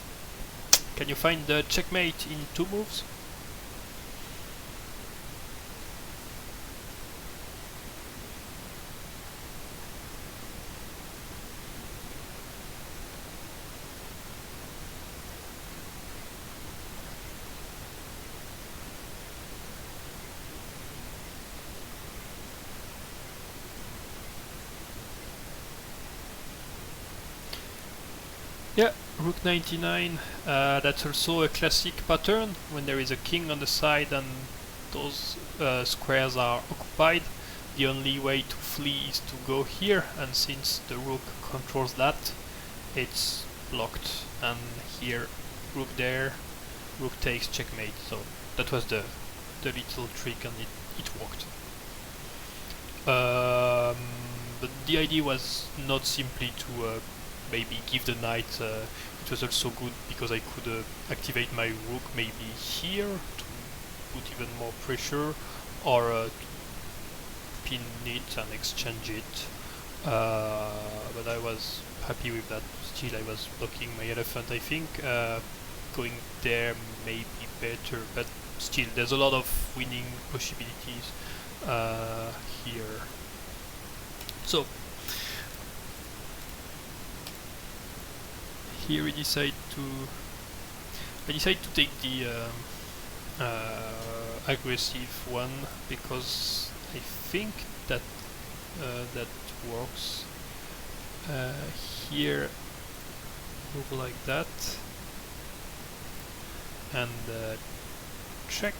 Can you find the checkmate in 2 moves? Yeah, Rook 99, that's also a classic pattern when there is a king on the side and those squares are occupied. The only way to flee is to go here, and since the rook controls that, it's blocked. And here, rook there, rook takes checkmate. So that was the little trick, and it worked. But the idea was not simply to maybe give the knight. It was also good because I could activate my rook maybe here to put even more pressure, or to pin it and exchange it. But I was happy with that. Still, I was blocking my elephant, I think. Going there may be better, but still, there's a lot of winning possibilities here. So, here I decide to take the aggressive one because I think that that works. Here, move like that, and check.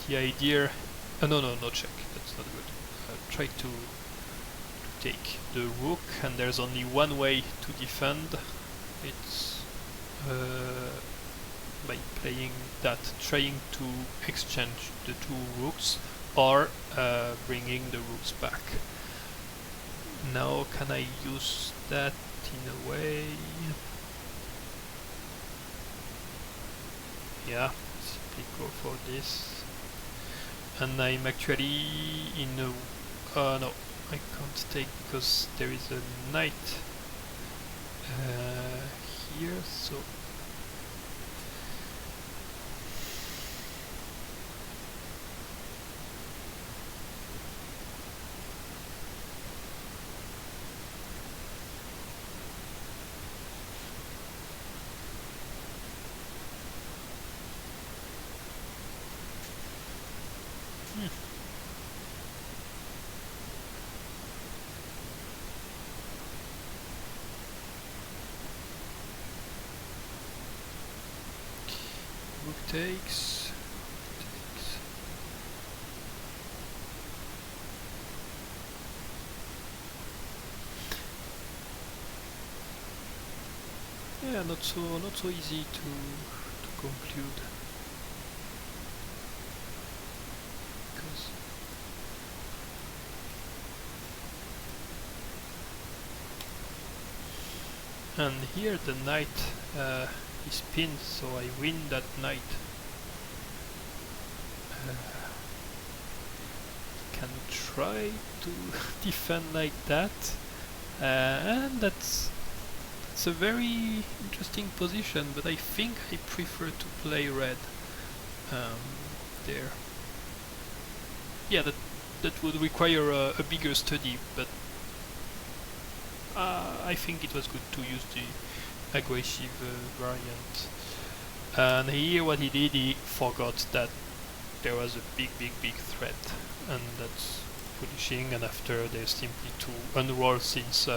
The idea. No check. That's not good. Try to take the rook, and there's only one way to defend. It's by playing that, trying to exchange the 2 rooks, or bringing the rooks back. Now can I use that in a way? Yeah, simply go for this. And I'm actually in a... no, I can't take because there is a knight here, so... Rook takes. Yeah, not so easy to conclude. Because and here the knight is pinned, so I win that knight. Can try to defend like that, and that's a very interesting position, but I think I prefer to play red there. Yeah, that would require a bigger study, but I think it was good to use the aggressive variant. And here what he did, he forgot that there was a big threat, and that's punishing, and after there's simply to unroll, since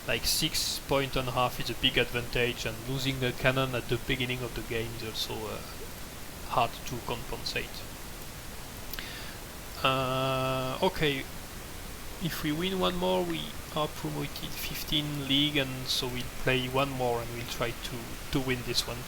like 6.5 points is a big advantage, and losing a cannon at the beginning of the game is also hard to compensate. Okay, if we win one more, we are promoted 15 league, and so we'll play one more and we'll try to win this one.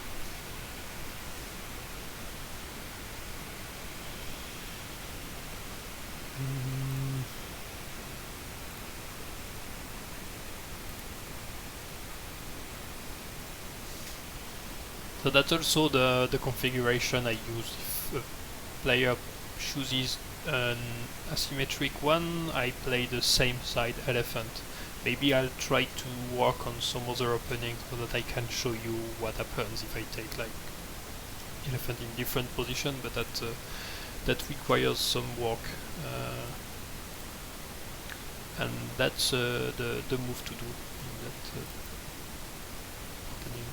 So that's also the configuration I use. If a player chooses an asymmetric one, I play the same side elephant. Maybe I'll try to work on some other opening so that I can show you what happens if I take like elephant in different position, but that requires some work, and that's the move to do in that opening.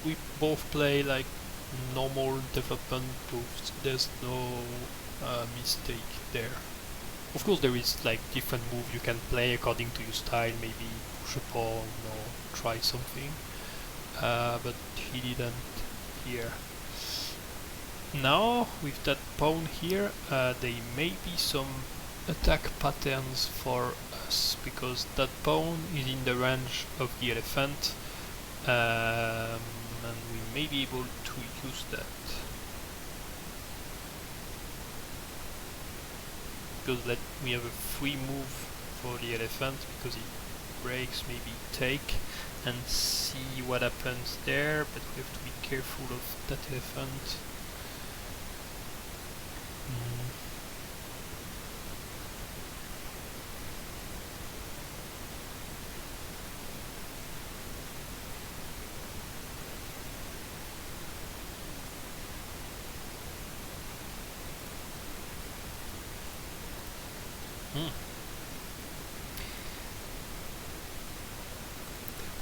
We both play like normal development moves. There's no mistake there. Of course, there is like different move you can play according to your style. Maybe push a pawn or try something. But he didn't here. Now with that pawn here, there may be some attack patterns for us because that pawn is in the range of the elephant. And we may be able to use that because that we have a free move for the elephant because it breaks, maybe take and see what happens there, but we have to be careful of that elephant.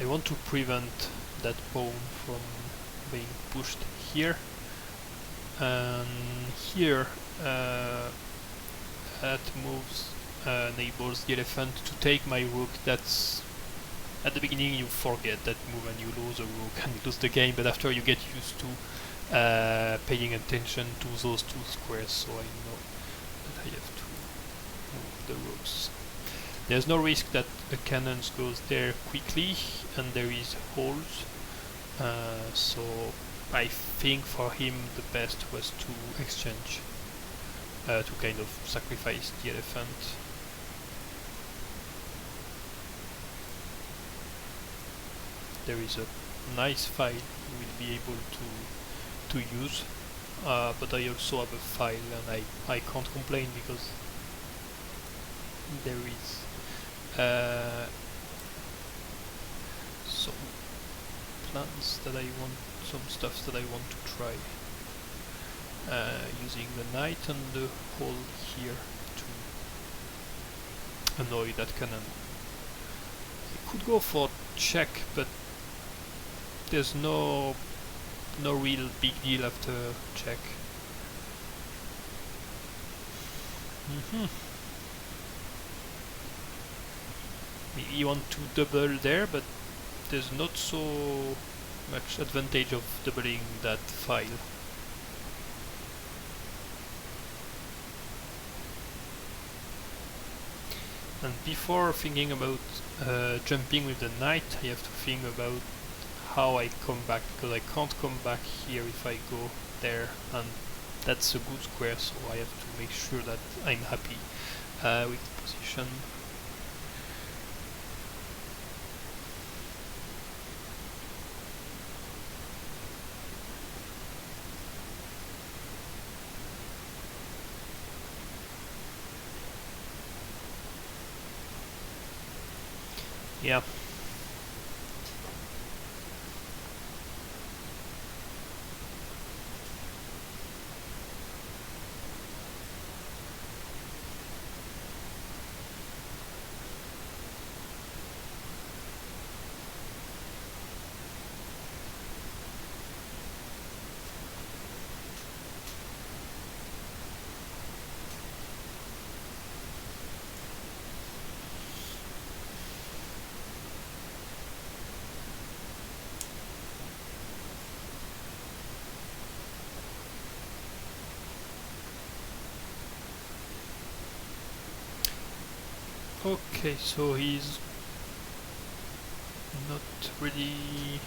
I want to prevent that pawn from being pushed here, and here that moves enables the elephant to take my rook. That's at the beginning you forget that move and you lose a rook and you lose the game, but after you get used to paying attention to those two squares, so I know that I have to move the rooks. There's no risk that the cannon goes there quickly, and there is holes, so I think for him the best was to exchange, to kind of sacrifice the elephant. There is a nice file you will be able to use, but I also have a file and I can't complain because there is some plans that I want, some stuff that I want to try using the knight and the hole here to annoy that cannon. I could go for check, but there's no real big deal after check. You want to double there, but there's not so much advantage of doubling that file. And before thinking about jumping with the knight, I have to think about how I come back, because I can't come back here if I go there, and that's a good square, so I have to make sure that I'm happy with the position. Yeah. Okay, so he's not really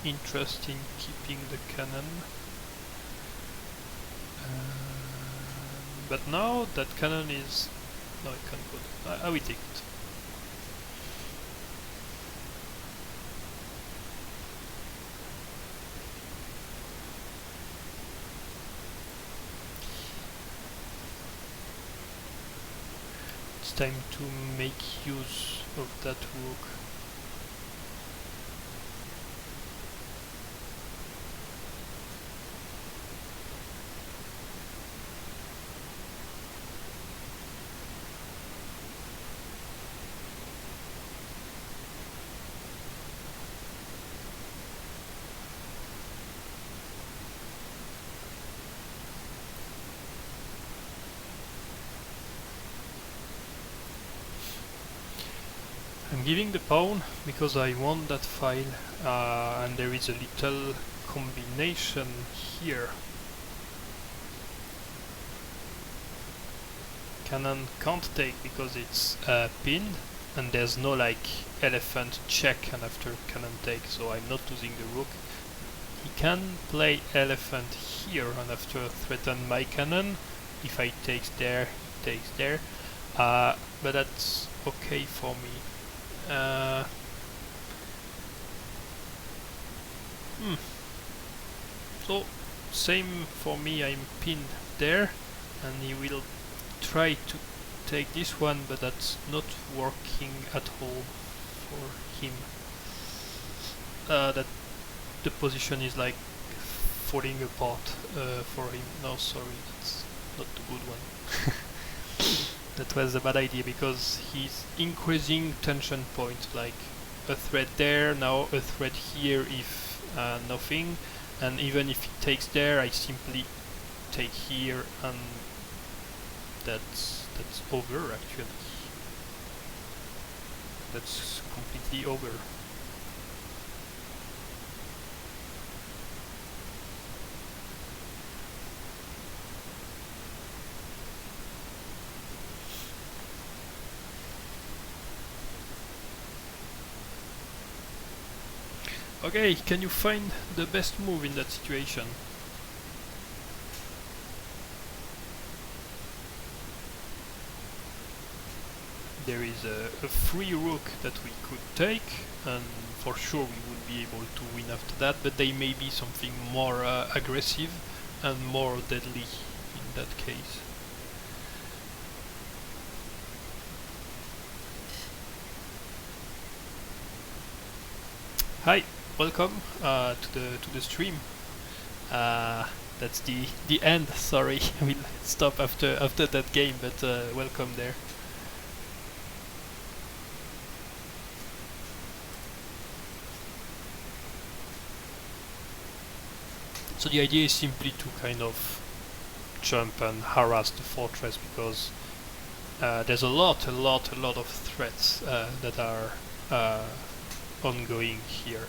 interested in keeping the cannon. But now that cannon is... No, I can't go there. I will take it. It's time to make use of that rook. I'm giving the pawn because I want that file, and there is a little combination here. Cannon can't take because it's pinned, and there's no like elephant check and after cannon take, so I'm not losing the rook. He can play elephant here and after threaten my cannon. If I takes there, he takes there, but that's okay for me. So same for me, I'm pinned there and he will try to take this one, but that's not working at all for him. That the position is like falling apart for him. No, sorry, that's not the good one. That was a bad idea because he's increasing tension point, like a thread there, now a thread here if nothing, and even if he takes there I simply take here and that's over actually. That's completely over. Okay, can you find the best move in that situation? There is a free rook that we could take, and for sure we would be able to win after that, but they may be something more aggressive and more deadly in that case. Hi, welcome to the stream. That's the end. Sorry, we'll stop after that game, but welcome there. So the idea is simply to kind of jump and harass the fortress because there's a lot of threats that are ongoing here.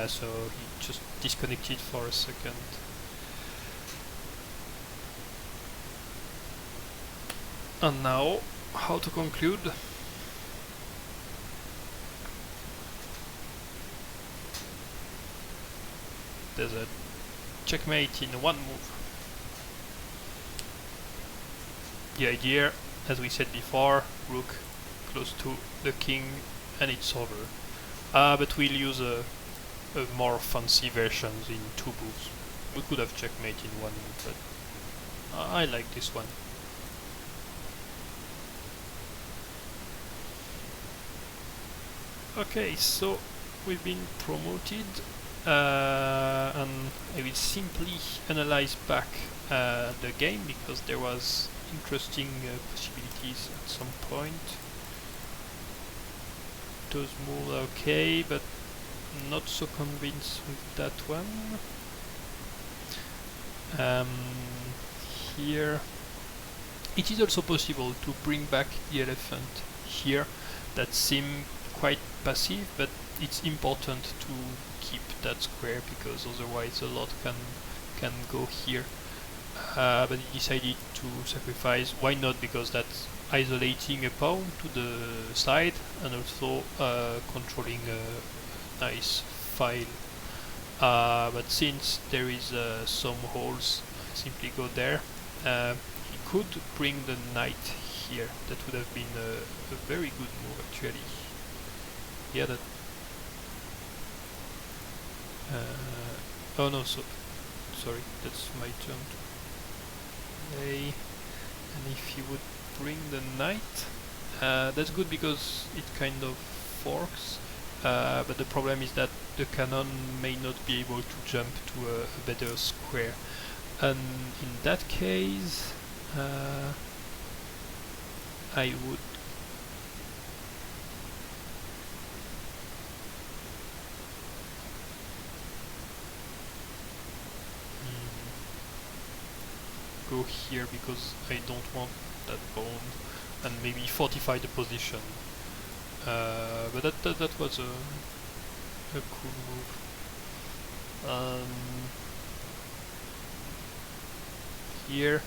So he just disconnected for a second. And now, how to conclude? There's a checkmate in one move. The idea, as we said before, rook close to the king and it's over. But we'll use a more fancy versions in two moves. We could have checkmate in one move, but I like this one. Okay, so we've been promoted, and I will simply analyze back the game because there was interesting possibilities at some point. Those moves are okay, but not so convinced with that one. Here it is also possible to bring back the elephant here. That seems quite passive, but it's important to keep that square because otherwise a lot can go here. but he decided to sacrifice. Why not? Because that's isolating a pawn to the side and also controlling a nice file. But since there is some holes, I simply go there. He could bring the knight here. That would have been a very good move actually. Yeah, that. Oh no, sorry, that's my turn to play. And if he would bring the knight, that's good because it kind of forks. But the problem is that the cannon may not be able to jump to a better square. And in that case, I would go here because I don't want that pawn, and maybe fortify the position. But that was a cool move. Here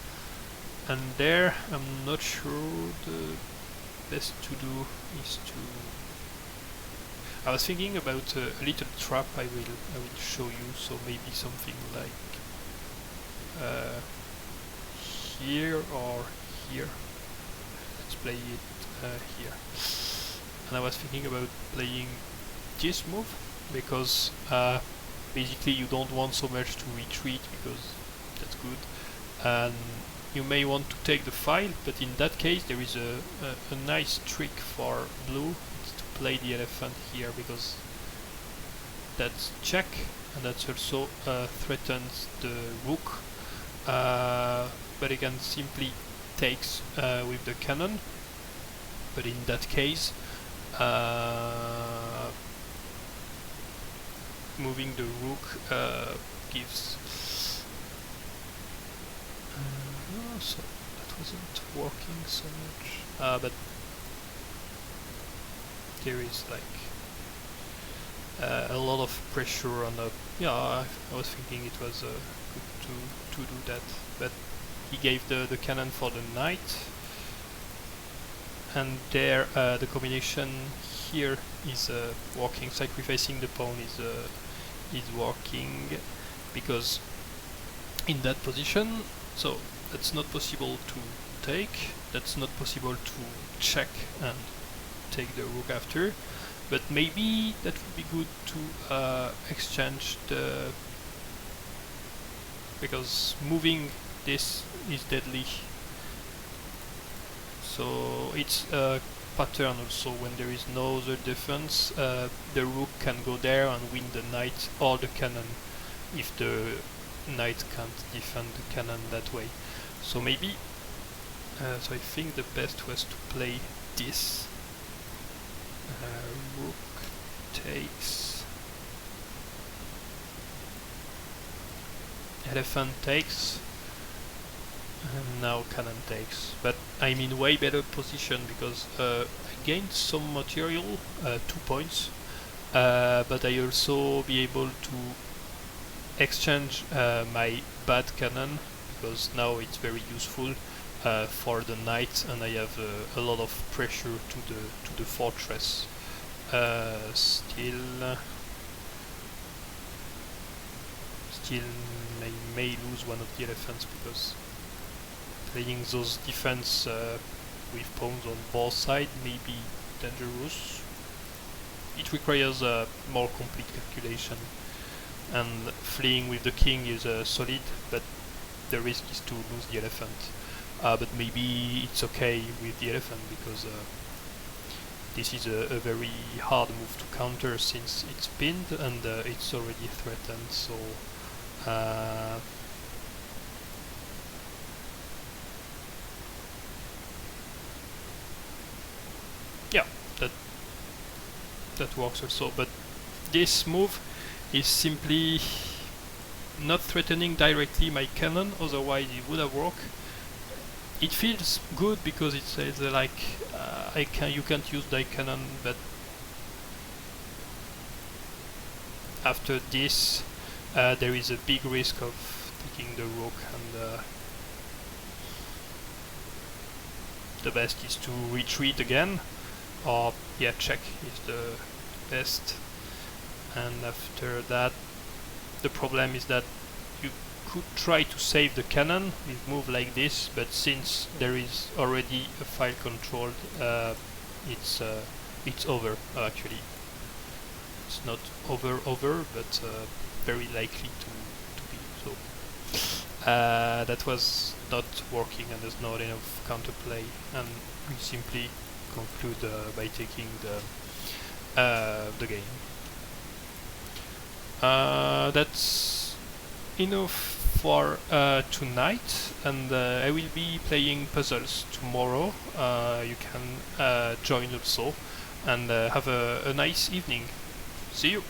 and there, I'm not sure the best to do is to. I was thinking about a little trap I will show you. So maybe something like here or here. Let's play it here. And I was thinking about playing this move because basically you don't want so much to retreat because that's good, and you may want to take the file, but in that case there is a nice trick for blue. It's to play the elephant here because that's check, and that's also threatens the rook, but he can simply takes with the cannon, but in that case moving the rook gives so that wasn't working so much, but there is like a lot of pressure on the. Yeah, I was thinking it was good to do that, but he gave the cannon for the knight, and there the combination here is working. Sacrificing the pawn is working because in that position, so that's not possible to take, that's not possible to check and take the rook after, but maybe that would be good to exchange the, because moving this is deadly. So it's a pattern also. When there is no other defense, the rook can go there and win the knight or the cannon if the knight can't defend the cannon that way. So maybe, so I think the best was to play this. Rook takes, elephant takes, and now cannon takes. But I'm in way better position because I gained some material, 2 points, but I also be able to exchange my bad cannon because now it's very useful for the knight, and I have a lot of pressure to the fortress. Still I may lose one of the elephants because playing those defense with pawns on both sides may be dangerous. It requires a more complete calculation, and fleeing with the king is solid, but the risk is to lose the elephant. But maybe it's okay with the elephant because this is a very hard move to counter since it's pinned and it's already threatened. So yeah, that works also. But this move is simply not threatening directly my cannon, otherwise it would have worked. It feels good because it says like you can't use the cannon, but after this there is a big risk of taking the rook, and the best is to retreat again, or yeah, check is the best. And after that, the problem is that you could try to save the cannon with move like this, but since there is already a file controlled, it's over actually. It's not over, but very likely to be so. That was not working, and there's not enough counterplay, and we simply conclude by taking the game. That's enough for tonight, and I will be playing puzzles tomorrow. You can join also, and have a nice evening. See you!